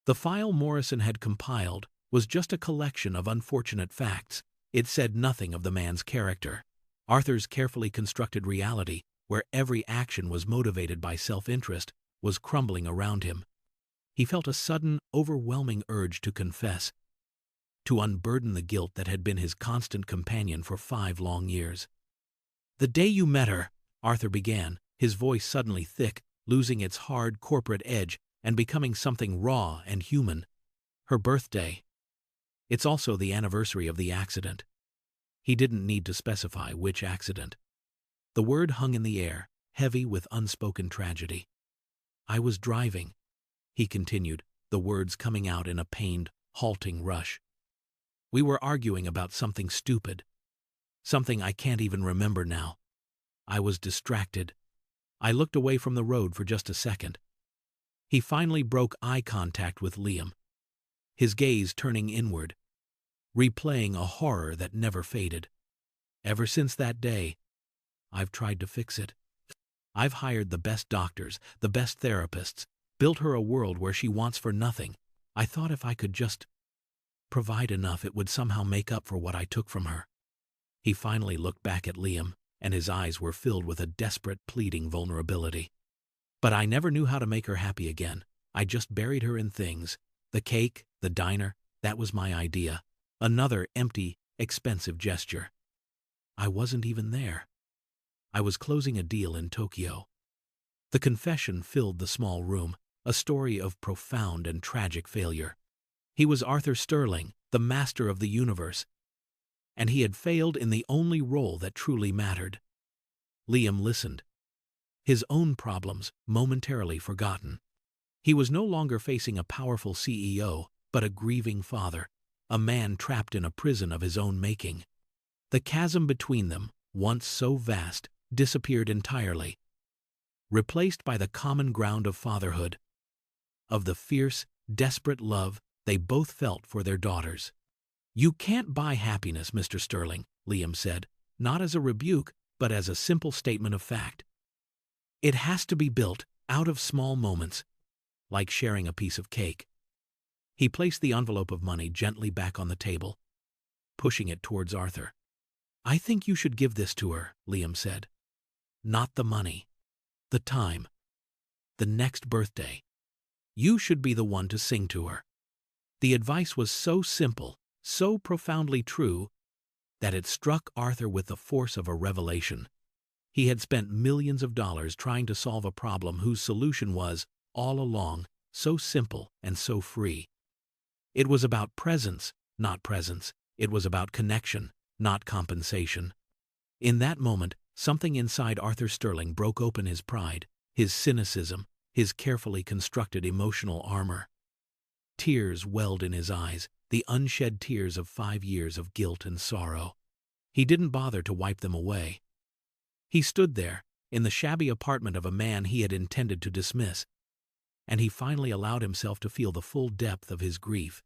Speaker 1: The file Morrison had compiled was just a collection of unfortunate facts. It said nothing of the man's character. Arthur's carefully constructed reality, where every action was motivated by self-interest, was crumbling around him. He felt a sudden, overwhelming urge to confess, to unburden the guilt that had been his constant companion for 5 long years. "The day you met her," Arthur began, his voice suddenly thick, losing its hard corporate edge and becoming something raw and human. "Her birthday. It's also the anniversary of the accident." He didn't need to specify which accident. The word hung in the air, heavy with unspoken tragedy. "I was driving," he continued, the words coming out in a pained, halting rush. "We were arguing about something stupid. Something I can't even remember now. I was distracted. I looked away from the road for just a second." He finally broke eye contact with Liam, his gaze turning inward, replaying a horror that never faded. "Ever since that day, I've tried to fix it. I've hired the best doctors, the best therapists, built her a world where she wants for nothing. I thought if I could just provide enough, it would somehow make up for what I took from her." He finally looked back at Liam, and his eyes were filled with a desperate, pleading vulnerability. "But I never knew how to make her happy again. I just buried her in things. The cake, the diner, that was my idea. Another empty, expensive gesture. I wasn't even there. I was closing a deal in Tokyo." The confession filled the small room, a story of profound and tragic failure. He was Arthur Sterling, the master of the universe, and he had failed in the only role that truly mattered. Liam listened, his own problems momentarily forgotten. He was no longer facing a powerful CEO, but a grieving father, a man trapped in a prison of his own making. The chasm between them, once so vast, disappeared entirely, replaced by the common ground of fatherhood, of the fierce, desperate love they both felt for their daughters. "You can't buy happiness, Mr. Sterling," Liam said, not as a rebuke, but as a simple statement of fact. "It has to be built out of small moments, like sharing a piece of cake." He placed the envelope of money gently back on the table, pushing it towards Arthur. "I think you should give this to her," Liam said. "Not the money. The time. The next birthday. You should be the one to sing to her." The advice was so simple, so profoundly true, that it struck Arthur with the force of a revelation. He had spent millions of dollars trying to solve a problem whose solution was, all along, so simple and so free. It was about presence, not presence. It was about connection, not compensation. In that moment, something inside Arthur Sterling broke open his pride, his cynicism, his carefully constructed emotional armor. Tears welled in his eyes, the unshed tears of 5 years of guilt and sorrow. He didn't bother to wipe them away. He stood there, in the shabby apartment of a man he had intended to dismiss, and he finally allowed himself to feel the full depth of his grief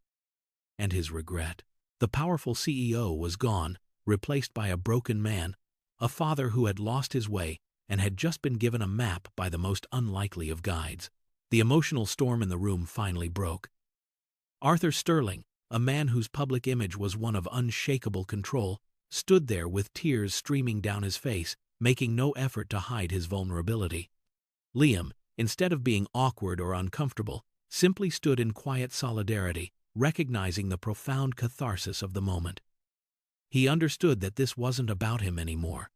Speaker 1: and his regret. The powerful CEO was gone, replaced by a broken man, a father who had lost his way and had just been given a map by the most unlikely of guides. The emotional storm in the room finally broke. Arthur Sterling, a man whose public image was one of unshakable control, stood there with tears streaming down his face, making no effort to hide his vulnerability. Liam, instead of being awkward or uncomfortable, simply stood in quiet solidarity, recognizing the profound catharsis of the moment. He understood that this wasn't about him anymore.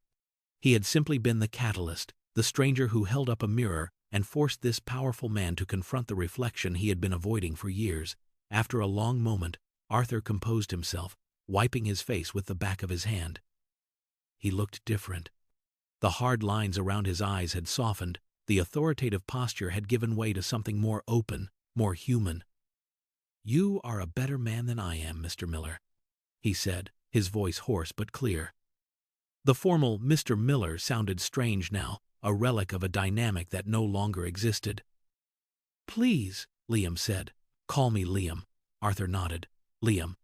Speaker 1: He had simply been the catalyst, the stranger who held up a mirror and forced this powerful man to confront the reflection he had been avoiding for years. After a long moment, Arthur composed himself, wiping his face with the back of his hand. He looked different. The hard lines around his eyes had softened, the authoritative posture had given way to something more open, more human. "You are a better man than I am, Mr. Miller," he said, his voice hoarse but clear. The formal Mr. Miller sounded strange now, a relic of a dynamic that no longer existed. "Please," Liam said. "Call me Liam." Arthur nodded. "Liam,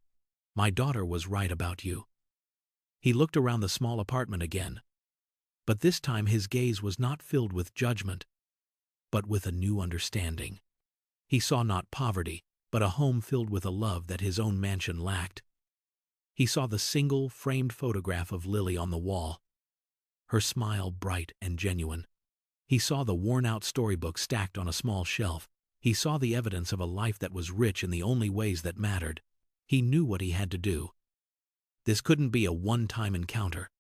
Speaker 1: my daughter was right about you." He looked around the small apartment again. But this time his gaze was not filled with judgment, but with a new understanding. He saw not poverty, but a home filled with a love that his own mansion lacked. He saw the single, framed photograph of Lily on the wall, her smile bright and genuine. He saw the worn-out storybook stacked on a small shelf. He saw the evidence of a life that was rich in the only ways that mattered. He knew what he had to do. This couldn't be a one-time encounter.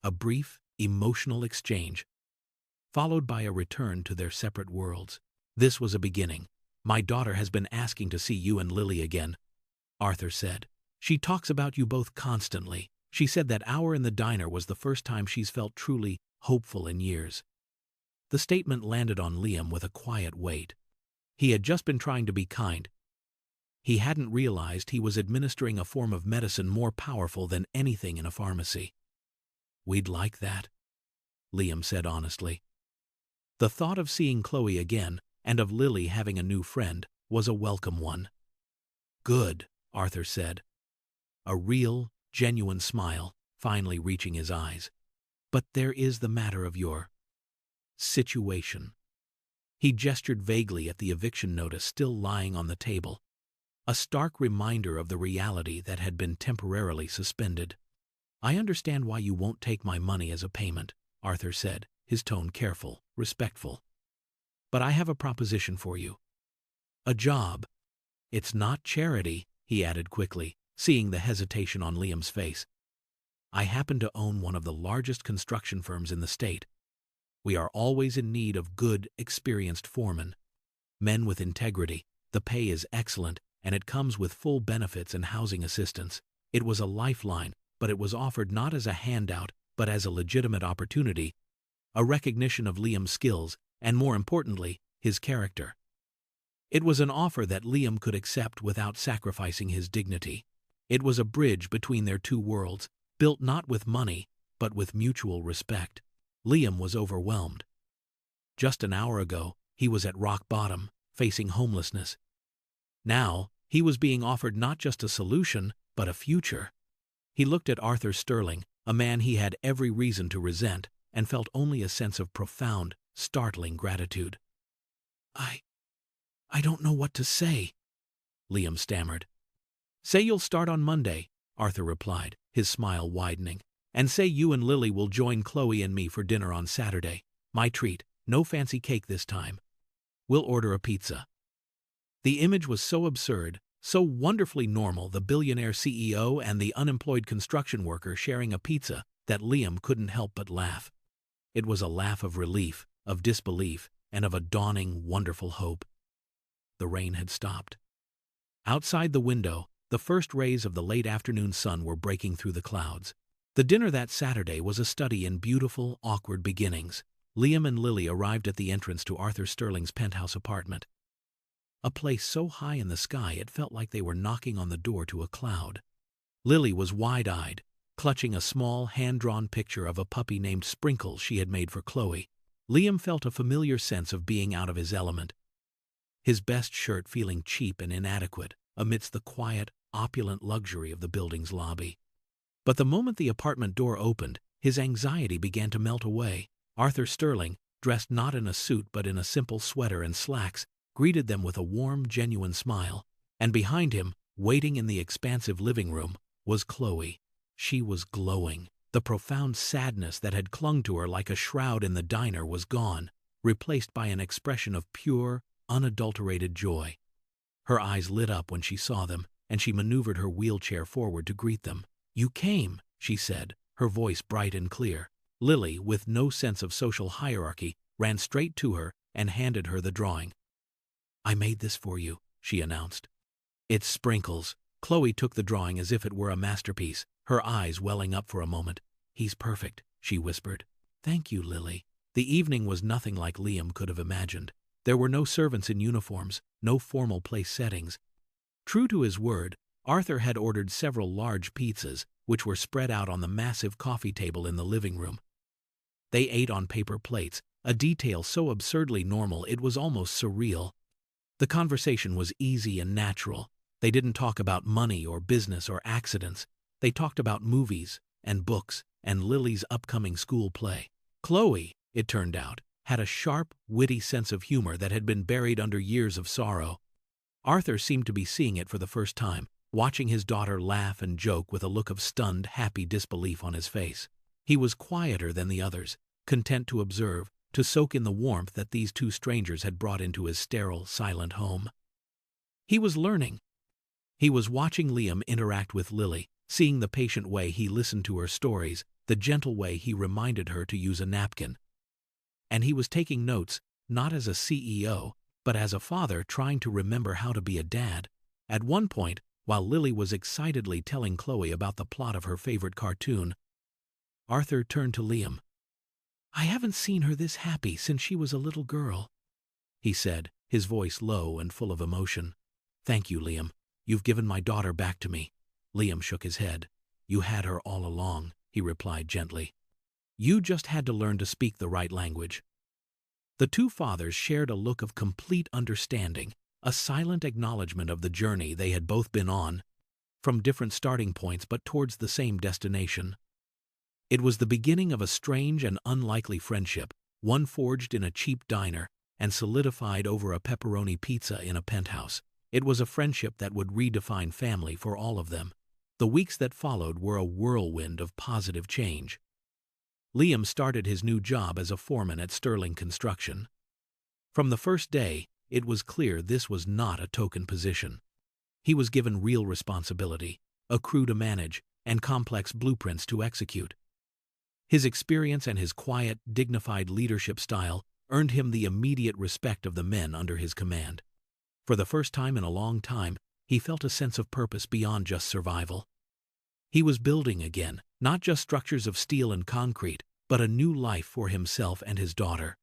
Speaker 1: A brief, emotional exchange, followed by a return to their separate worlds. This was a beginning. "My daughter has been asking to see you and Lily again," Arthur said. "She talks about you both constantly. She said that hour in the diner was the first time she's felt truly hopeful in years." The statement landed on Liam with a quiet weight. He had just been trying to be kind. He hadn't realized he was administering a form of medicine more powerful than anything in a pharmacy. "We'd like that," Liam said honestly. The thought of seeing Chloe again, and of Lily having a new friend, was a welcome one. "Good," Arthur said, a real, genuine smile finally reaching his eyes. "But there is the matter of your situation." He gestured vaguely at the eviction notice still lying on the table, a stark reminder of the reality that had been temporarily suspended. "I understand why you won't take my money as a payment," Arthur said, his tone careful, respectful. "But I have a proposition for you. A job. It's not charity," he added quickly, seeing the hesitation on Liam's face. "I happen to own one of the largest construction firms in the state. We are always in need of good, experienced foremen. Men with integrity. The pay is excellent, and it comes with full benefits and housing assistance." It was a lifeline, but it was offered not as a handout, but as a legitimate opportunity, a recognition of Liam's skills, and more importantly, his character. It was an offer that Liam could accept without sacrificing his dignity. It was a bridge between their two worlds, built not with money, but with mutual respect. Liam was overwhelmed. Just an hour ago, he was at rock bottom, facing homelessness. Now, he was being offered not just a solution, but a future. He looked at Arthur Sterling, a man he had every reason to resent, and felt only a sense of profound, startling gratitude. I don't know what to say," Liam stammered. "Say you'll start on Monday," Arthur replied, his smile widening. "And say you and Lily will join Chloe and me for dinner on Saturday. My treat, no fancy cake this time. We'll order a pizza." The image was so absurd, so wonderfully normal, the billionaire CEO and the unemployed construction worker sharing a pizza, that Liam couldn't help but laugh. It was a laugh of relief, of disbelief, and of a dawning, wonderful hope. The rain had stopped. Outside the window, the first rays of the late afternoon sun were breaking through the clouds. The dinner that Saturday was a study in beautiful, awkward beginnings. Liam and Lily arrived at the entrance to Arthur Sterling's penthouse apartment. A place so high in the sky it felt like they were knocking on the door to a cloud. Lily was wide-eyed, clutching a small, hand-drawn picture of a puppy named Sprinkles she had made for Chloe. Liam felt a familiar sense of being out of his element, his best shirt feeling cheap and inadequate amidst the quiet, opulent luxury of the building's lobby. But the moment the apartment door opened, His anxiety began to melt away. Arthur Sterling, dressed not in a suit but in a simple sweater and slacks, greeted them with a warm, genuine smile. And behind him, waiting in the expansive living room, was Chloe. She was glowing. The profound sadness that had clung to her like a shroud in the diner was gone, replaced by an expression of pure, unadulterated joy. Her eyes lit up when she saw them, and she maneuvered her wheelchair forward to greet them. "You came," she said, her voice bright and clear. Lily, with no sense of social hierarchy, ran straight to her and handed her the drawing. "I made this for you," she announced. "It's Sprinkles." Chloe took the drawing as if it were a masterpiece, her eyes welling up for a moment. "He's perfect," she whispered. "Thank you, Lily." The evening was nothing like Liam could have imagined. There were no servants in uniforms, no formal place settings. True to his word, Arthur had ordered several large pizzas, which were spread out on the massive coffee table in the living room. They ate on paper plates, a detail so absurdly normal it was almost surreal. The conversation was easy and natural. They didn't talk about money or business or accidents. They talked about movies and books and Lily's upcoming school play. Chloe, it turned out, had a sharp, witty sense of humor that had been buried under years of sorrow. Arthur seemed to be seeing it for the first time, watching his daughter laugh and joke with a look of stunned, happy disbelief on his face. He was quieter than the others, content to observe, to soak in the warmth that these two strangers had brought into his sterile, silent home. He was learning. He was watching Liam interact with Lily, seeing the patient way he listened to her stories, the gentle way he reminded her to use a napkin. And he was taking notes, not as a CEO, but as a father trying to remember how to be a dad. At one point, while Lily was excitedly telling Chloe about the plot of her favorite cartoon, Arthur turned to Liam. "I haven't seen her this happy since she was a little girl," he said, his voice low and full of emotion. "Thank you, Liam. You've given my daughter back to me." Liam shook his head. "You had her all along," he replied gently. "You just had to learn to speak the right language." The two fathers shared a look of complete understanding, a silent acknowledgement of the journey they had both been on, from different starting points but towards the same destination. It was the beginning of a strange and unlikely friendship, one forged in a cheap diner and solidified over a pepperoni pizza in a penthouse. It was a friendship that would redefine family for all of them. The weeks that followed were a whirlwind of positive change. Liam started his new job as a foreman at Sterling Construction. From the first day, it was clear this was not a token position. He was given real responsibility, a crew to manage, and complex blueprints to execute. His experience and his quiet, dignified leadership style earned him the immediate respect of the men under his command. For the first time in a long time, he felt a sense of purpose beyond just survival. He was building again, not just structures of steel and concrete, but a new life for himself and his daughter.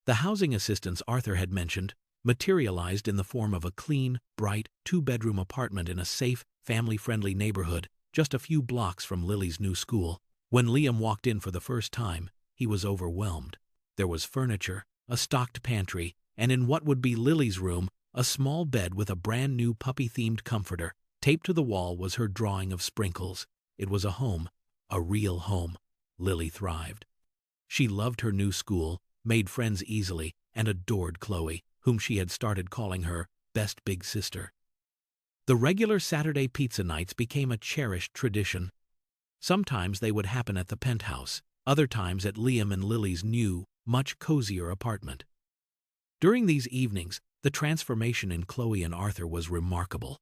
Speaker 1: The housing assistance Arthur had mentioned materialized in the form of a clean, bright, two-bedroom apartment in a safe, family-friendly neighborhood just a few blocks from Lily's new school. When Liam walked in for the first time, he was overwhelmed. There was furniture, a stocked pantry, and in what would be Lily's room, a small bed with a brand-new puppy-themed comforter. Taped to the wall was her drawing of Sprinkles. It was a home, a real home. Lily thrived. She loved her new school, made friends easily, and adored Chloe, whom she had started calling her best big sister. The regular Saturday pizza nights became a cherished tradition. Sometimes they would happen at the penthouse, other times at Liam and Lily's new, much cozier apartment. During these evenings, the transformation in Chloe and Arthur was remarkable.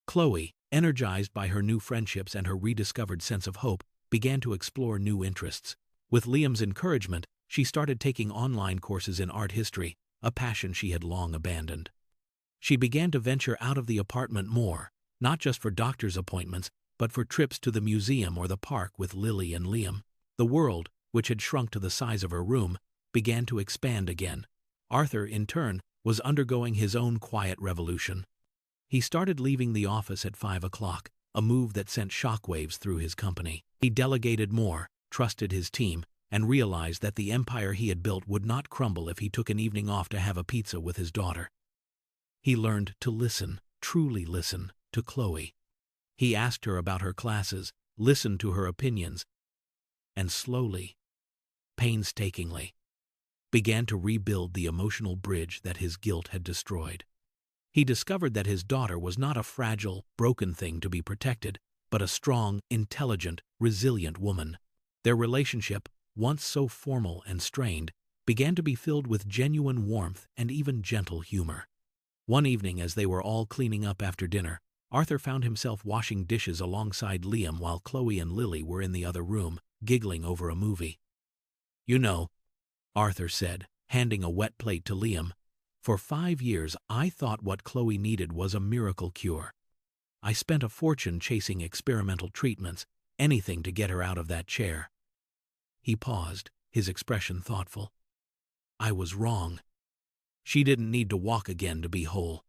Speaker 1: Chloe, energized by her new friendships and her rediscovered sense of hope, began to explore new interests. With Liam's encouragement, she started taking online courses in art history, a passion she had long abandoned. She began to venture out of the apartment more, not just for doctor's appointments, but for trips to the museum or the park with Lily and Liam. The world, which had shrunk to the size of her room, began to expand again. Arthur, in turn, was undergoing his own quiet revolution. He started leaving the office at 5 o'clock, a move that sent shockwaves through his company. He delegated more, trusted his team, and realized that the empire he had built would not crumble if he took an evening off to have a pizza with his daughter. He learned to listen, truly listen, to Chloe. He asked her about her classes, listened to her opinions, and slowly, painstakingly, began to rebuild the emotional bridge that his guilt had destroyed. He discovered that his daughter was not a fragile, broken thing to be protected, but a strong, intelligent, resilient woman. Their relationship, once so formal and strained, began to be filled with genuine warmth and even gentle humor. One evening, as they were all cleaning up after dinner, Arthur found himself washing dishes alongside Liam while Chloe and Lily were in the other room, giggling over a movie. "You know," Arthur said, handing a wet plate to Liam, "for 5 years I thought what Chloe needed was a miracle cure. I spent a fortune chasing experimental treatments, anything to get her out of that chair." He paused, his expression thoughtful. "I was wrong. She didn't need to walk again to be whole.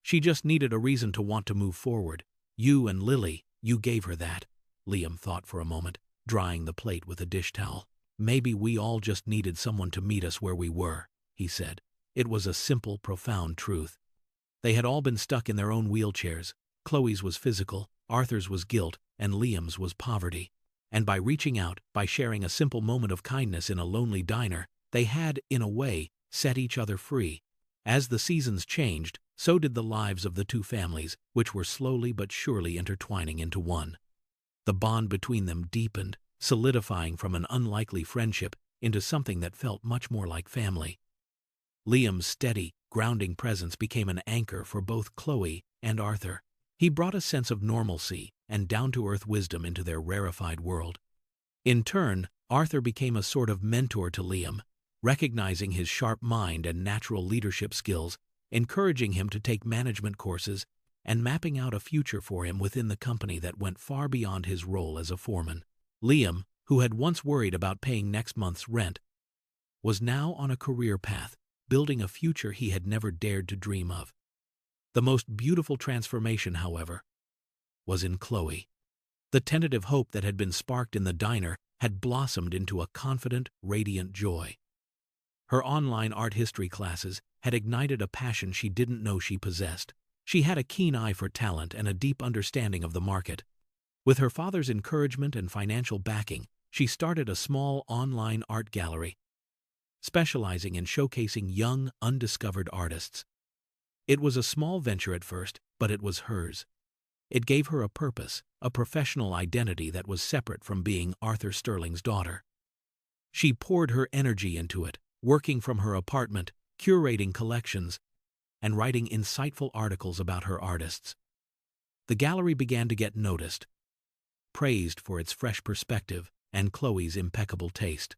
Speaker 1: She just needed a reason to want to move forward. You and Lily, you gave her that." Liam thought for a moment, drying the plate with a dish towel. "Maybe we all just needed someone to meet us where we were," he said. It was a simple, profound truth. They had all been stuck in their own wheelchairs. Chloe's was physical, Arthur's was guilt, and Liam's was poverty. And by reaching out, by sharing a simple moment of kindness in a lonely diner, they had, in a way, set each other free. As the seasons changed, so did the lives of the two families, which were slowly but surely intertwining into one. The bond between them deepened, solidifying from an unlikely friendship into something that felt much more like family. Liam's steady, grounding presence became an anchor for both Chloe and Arthur. He brought a sense of normalcy and down-to-earth wisdom into their rarefied world. In turn, Arthur became a sort of mentor to Liam, recognizing his sharp mind and natural leadership skills, encouraging him to take management courses, and mapping out a future for him within the company that went far beyond his role as a foreman. Liam, who had once worried about paying next month's rent, was now on a career path, building a future he had never dared to dream of. The most beautiful transformation, however, was in Chloe. The tentative hope that had been sparked in the diner had blossomed into a confident, radiant joy. Her online art history classes had ignited a passion she didn't know she possessed. She had a keen eye for talent and a deep understanding of the market. With her father's encouragement and financial backing, she started a small online art gallery, specializing in showcasing young, undiscovered artists. It was a small venture at first, but it was hers. It gave her a purpose, a professional identity that was separate from being Arthur Sterling's daughter. She poured her energy into it, working from her apartment, curating collections, and writing insightful articles about her artists. The gallery began to get noticed, praised for its fresh perspective and Chloe's impeccable taste.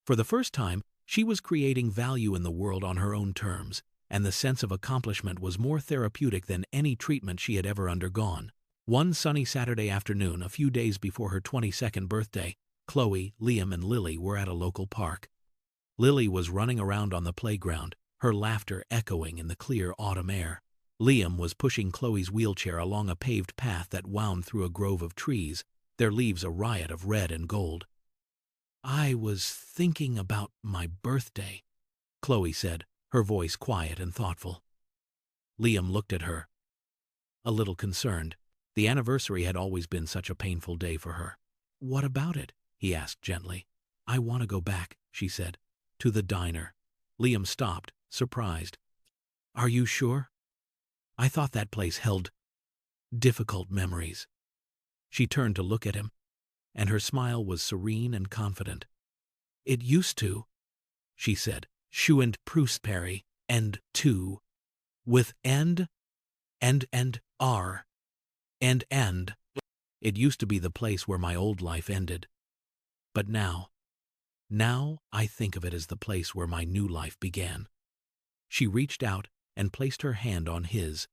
Speaker 1: For the first time, she was creating value in the world on her own terms, and the sense of accomplishment was more therapeutic than any treatment she had ever undergone. One sunny Saturday afternoon, a few days before her 22nd birthday, Chloe, Liam, and Lily were at a local park. Lily was running around on the playground, her laughter echoing in the clear autumn air. Liam was pushing Chloe's wheelchair along a paved path that wound through a grove of trees, their leaves a riot of red and gold. "I was thinking about my birthday," Chloe said, her voice quiet and thoughtful. Liam looked at her, a little concerned. The anniversary had always been such a painful day for her. "What about it?" he asked gently. "I want to go back," she said, "to the diner." Liam stopped, surprised. "Are you sure? I thought that place held difficult memories." She turned to look at him, and her smile was serene and confident. "It used to," she said, "Schuent Prosperi, and to, with and r, and. It used to be the place where my old life ended. But now I think of it as the place where my new life began." She reached out and placed her hand on his.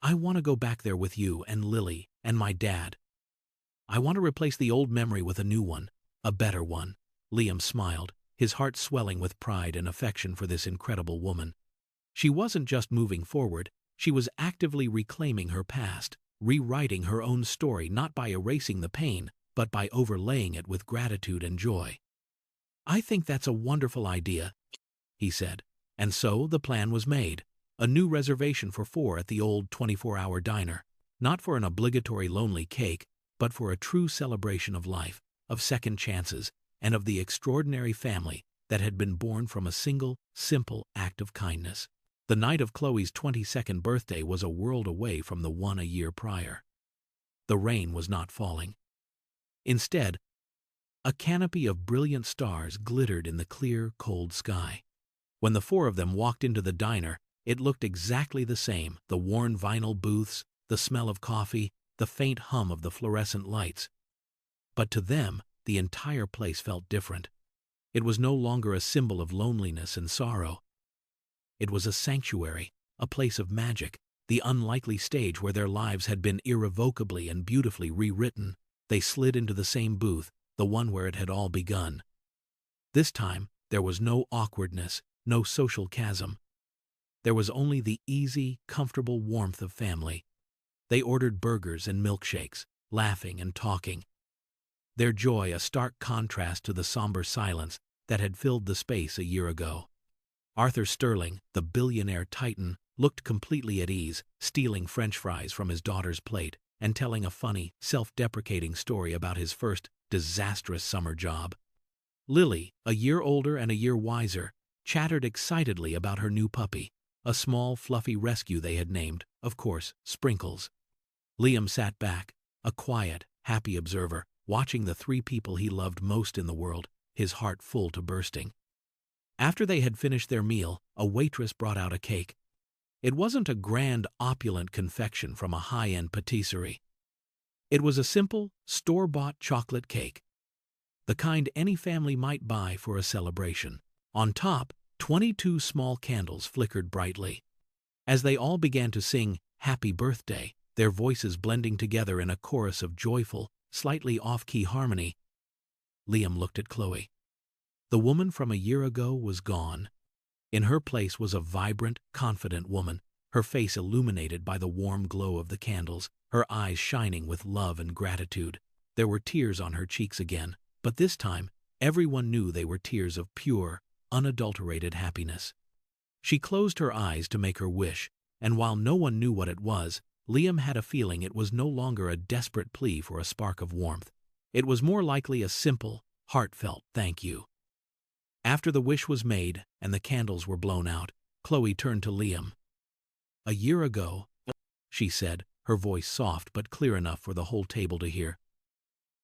Speaker 1: "I want to go back there with you and Lily and my dad. I want to replace the old memory with a new one, a better one." Liam smiled, his heart swelling with pride and affection for this incredible woman. She wasn't just moving forward, she was actively reclaiming her past, rewriting her own story not by erasing the pain, but by overlaying it with gratitude and joy. "I think that's a wonderful idea," he said. And so the plan was made. A new reservation for 4 at the old 24-hour diner, not for an obligatory lonely cake, but for a true celebration of life, of second chances, and of the extraordinary family that had been born from a single, simple act of kindness. The night of Chloe's 22nd birthday was a world away from the one a year prior. The rain was not falling. Instead, a canopy of brilliant stars glittered in the clear, cold sky. When the four of them walked into the diner, it looked exactly the same: the worn vinyl booths, the smell of coffee, the faint hum of the fluorescent lights. But to them, the entire place felt different. It was no longer a symbol of loneliness and sorrow. It was a sanctuary, a place of magic, the unlikely stage where their lives had been irrevocably and beautifully rewritten. They slid into the same booth, the one where it had all begun. This time, there was no awkwardness, no social chasm. There was only the easy, comfortable warmth of family. They ordered burgers and milkshakes, laughing and talking. Their joy a stark contrast to the somber silence that had filled the space a year ago. Arthur Sterling, the billionaire titan, looked completely at ease, stealing French fries from his daughter's plate and telling a funny, self-deprecating story about his first disastrous summer job. Lily, a year older and a year wiser, chattered excitedly about her new puppy, a small, fluffy rescue they had named, of course, Sprinkles. Liam sat back, a quiet, happy observer, watching the three people he loved most in the world, his heart full to bursting. After they had finished their meal, a waitress brought out a cake. It wasn't a grand, opulent confection from a high-end patisserie. It was a simple, store-bought chocolate cake, the kind any family might buy for a celebration. On top, 22 small candles flickered brightly. As they all began to sing "Happy Birthday," their voices blending together in a chorus of joyful, slightly off-key harmony, Liam looked at Chloe. The woman from a year ago was gone. In her place was a vibrant, confident woman, her face illuminated by the warm glow of the candles, her eyes shining with love and gratitude. There were tears on her cheeks again, but this time, everyone knew they were tears of pure, unadulterated happiness. She closed her eyes to make her wish, and while no one knew what it was, Liam had a feeling it was no longer a desperate plea for a spark of warmth. It was more likely a simple, heartfelt thank you. After the wish was made and the candles were blown out, Chloe turned to Liam. "A year ago," she said, her voice soft but clear enough for the whole table to hear,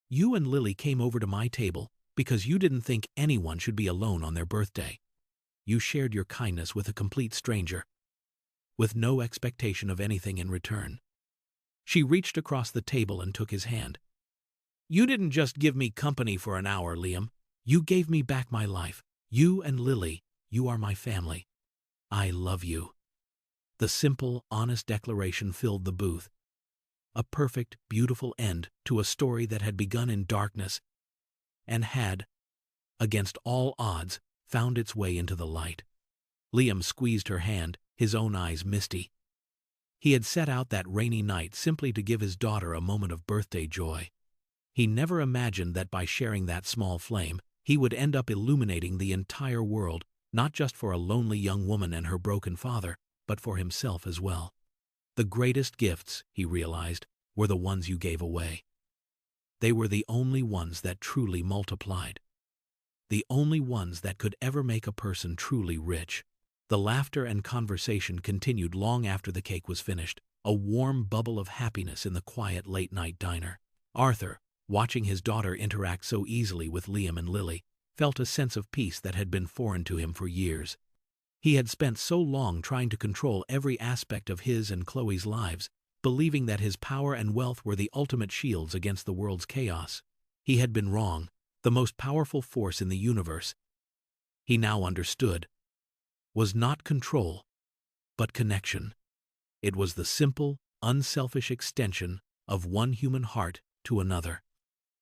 Speaker 1: "you and Lily came over to my table because you didn't think anyone should be alone on their birthday. You shared your kindness with a complete stranger, with no expectation of anything in return." She reached across the table and took his hand. "You didn't just give me company for an hour, Liam. You gave me back my life. You and Lily, you are my family. I love you." The simple, honest declaration filled the booth. A perfect, beautiful end to a story that had begun in darkness and had, against all odds, found its way into the light. Liam squeezed her hand, his own eyes misty. He had set out that rainy night simply to give his daughter a moment of birthday joy. He never imagined that by sharing that small flame, he would end up illuminating the entire world, not just for a lonely young woman and her broken father, but for himself as well. The greatest gifts, he realized, were the ones you gave away. They were the only ones that truly multiplied. The only ones that could ever make a person truly rich. The laughter and conversation continued long after the cake was finished, a warm bubble of happiness in the quiet late-night diner. Arthur, watching his daughter interact so easily with Liam and Lily, felt a sense of peace that had been foreign to him for years. He had spent so long trying to control every aspect of his and Chloe's lives, believing that his power and wealth were the ultimate shields against the world's chaos. He had been wrong. The most powerful force in the universe, he now understood, was not control, but connection. It was the simple, unselfish extension of one human heart to another.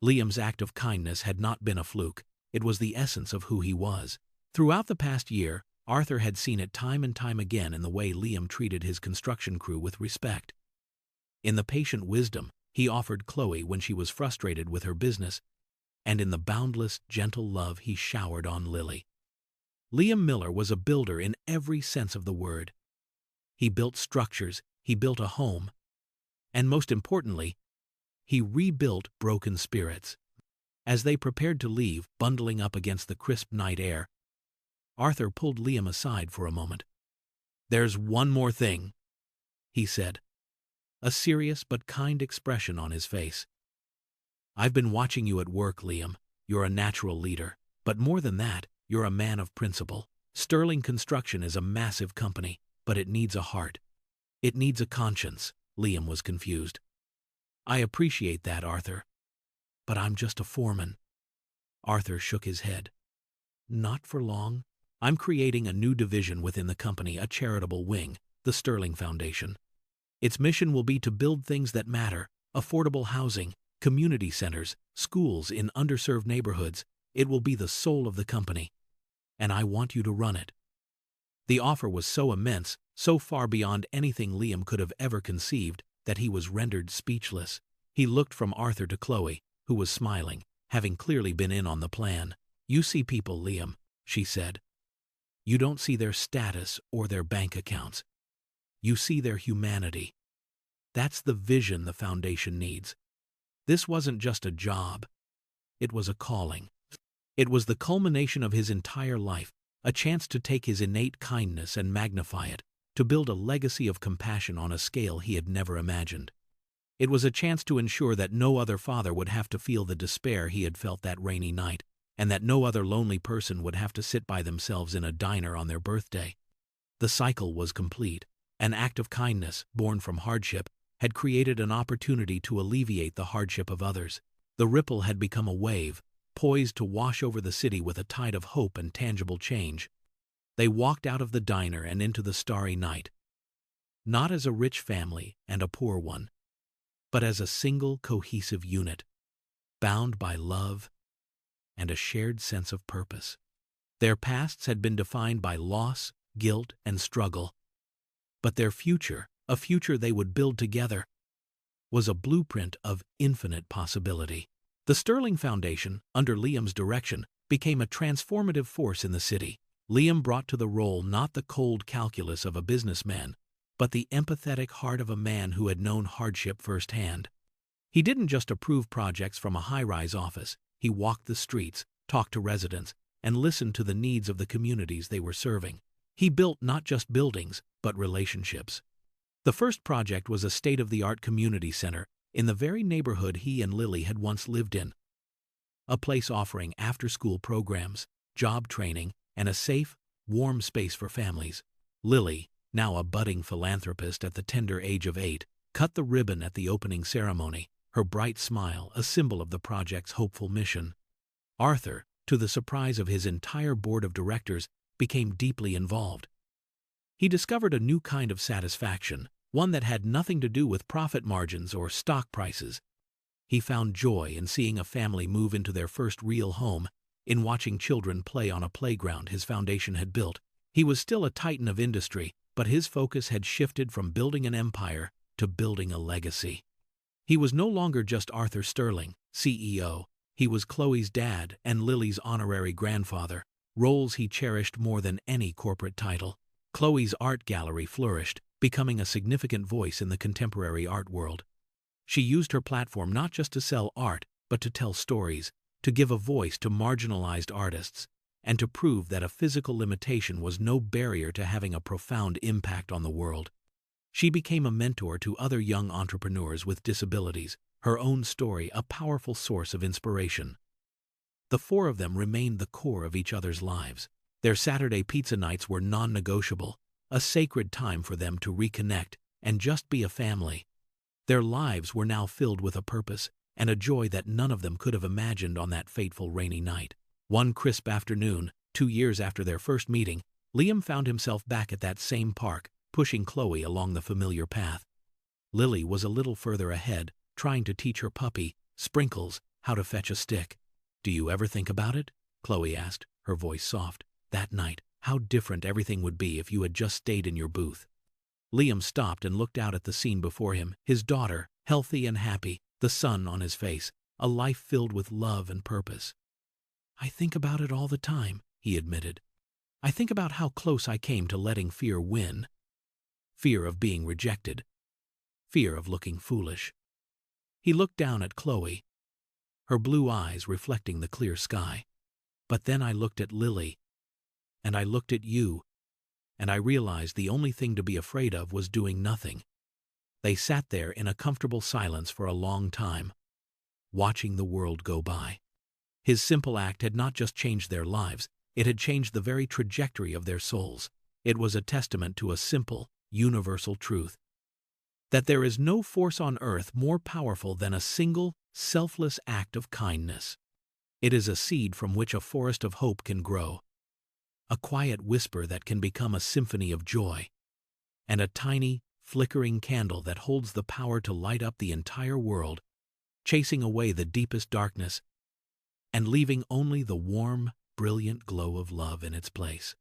Speaker 1: Liam's act of kindness had not been a fluke. It was the essence of who he was. Throughout the past year, Arthur had seen it time and time again in the way Liam treated his construction crew with respect. In the patient wisdom he offered Chloe when she was frustrated with her business, and in the boundless, gentle love he showered on Lily. Liam Miller was a builder in every sense of the word. He built structures, he built a home, and most importantly, he rebuilt broken spirits. As they prepared to leave, bundling up against the crisp night air, Arthur pulled Liam aside for a moment. "There's one more thing," he said, a serious but kind expression on his face. "I've been watching you at work, Liam. You're a natural leader. But more than that, you're a man of principle. Sterling Construction is a massive company, but it needs a heart. It needs a conscience." Liam was confused. "I appreciate that, Arthur. But I'm just a foreman." Arthur shook his head. "Not for long. I'm creating a new division within the company, a charitable wing, the Sterling Foundation. Its mission will be to build things that matter: affordable housing, community centers, schools in underserved neighborhoods. It will be the soul of the company. And I want you to run it." The offer was so immense, so far beyond anything Liam could have ever conceived, that he was rendered speechless. He looked from Arthur to Chloe, who was smiling, having clearly been in on the plan. "You see people, Liam," she said. "You don't see their status or their bank accounts. You see their humanity. That's the vision the foundation needs. This wasn't just a job. It was a calling. It was the culmination of his entire life, a chance to take his innate kindness and magnify it, to build a legacy of compassion on a scale he had never imagined. It was a chance to ensure that no other father would have to feel the despair he had felt that rainy night, and that no other lonely person would have to sit by themselves in a diner on their birthday. The cycle was complete. An act of kindness, born from hardship, had created an opportunity to alleviate the hardship of others. The ripple had become a wave, poised to wash over the city with a tide of hope and tangible change. They walked out of the diner and into the starry night, not as a rich family and a poor one, but as a single cohesive unit, bound by love and a shared sense of purpose. Their pasts had been defined by loss, guilt, and struggle, but their future, a future they would build together, was a blueprint of infinite possibility. The Sterling Foundation, under Liam's direction, became a transformative force in the city. Liam brought to the role not the cold calculus of a businessman, but the empathetic heart of a man who had known hardship firsthand. He didn't just approve projects from a high-rise office. He walked the streets, talked to residents, and listened to the needs of the communities they were serving. He built not just buildings, but relationships. The first project was a state-of-the-art community center in the very neighborhood he and Lily had once lived in. A place offering after-school programs, job training, and a safe, warm space for families. Lily, now a budding philanthropist at the tender age of 8, cut the ribbon at the opening ceremony, her bright smile a symbol of the project's hopeful mission. Arthur, to the surprise of his entire board of directors, became deeply involved. He discovered a new kind of satisfaction, one that had nothing to do with profit margins or stock prices. He found joy in seeing a family move into their first real home, in watching children play on a playground his foundation had built. He was still a titan of industry, but his focus had shifted from building an empire to building a legacy. He was no longer just Arthur Sterling, CEO. He was Chloe's dad and Lily's honorary grandfather, roles he cherished more than any corporate title. Chloe's art gallery flourished, becoming a significant voice in the contemporary art world. She used her platform not just to sell art, but to tell stories, to give a voice to marginalized artists, and to prove that a physical limitation was no barrier to having a profound impact on the world. She became a mentor to other young entrepreneurs with disabilities, her own story a powerful source of inspiration. The four of them remained the core of each other's lives. Their Saturday pizza nights were non-negotiable, a sacred time for them to reconnect and just be a family. Their lives were now filled with a purpose and a joy that none of them could have imagined on that fateful rainy night. One crisp afternoon, 2 years after their first meeting, Liam found himself back at that same park, pushing Chloe along the familiar path. Lily was a little further ahead, trying to teach her puppy, Sprinkles, how to fetch a stick. "Do you ever think about it?" Chloe asked, her voice soft. "That night, how different everything would be if you had just stayed in your booth." Liam stopped and looked out at the scene before him, his daughter, healthy and happy, the sun on his face, a life filled with love and purpose. "I think about it all the time," he admitted. "I think about how close I came to letting fear win. Fear of being rejected. Fear of looking foolish." He looked down at Chloe. her blue eyes reflecting the clear sky. But then I looked at Lily, and I looked at you, and I realized the only thing to be afraid of was doing nothing. They sat there in a comfortable silence for a long time, watching the world go by. His simple act had not just changed their lives, it had changed the very trajectory of their souls. It was a testament to a simple, universal truth: that there is no force on earth more powerful than a single, selfless act of kindness. It is a seed from which a forest of hope can grow, a quiet whisper that can become a symphony of joy, and a tiny, flickering candle that holds the power to light up the entire world, chasing away the deepest darkness and leaving only the warm, brilliant glow of love in its place.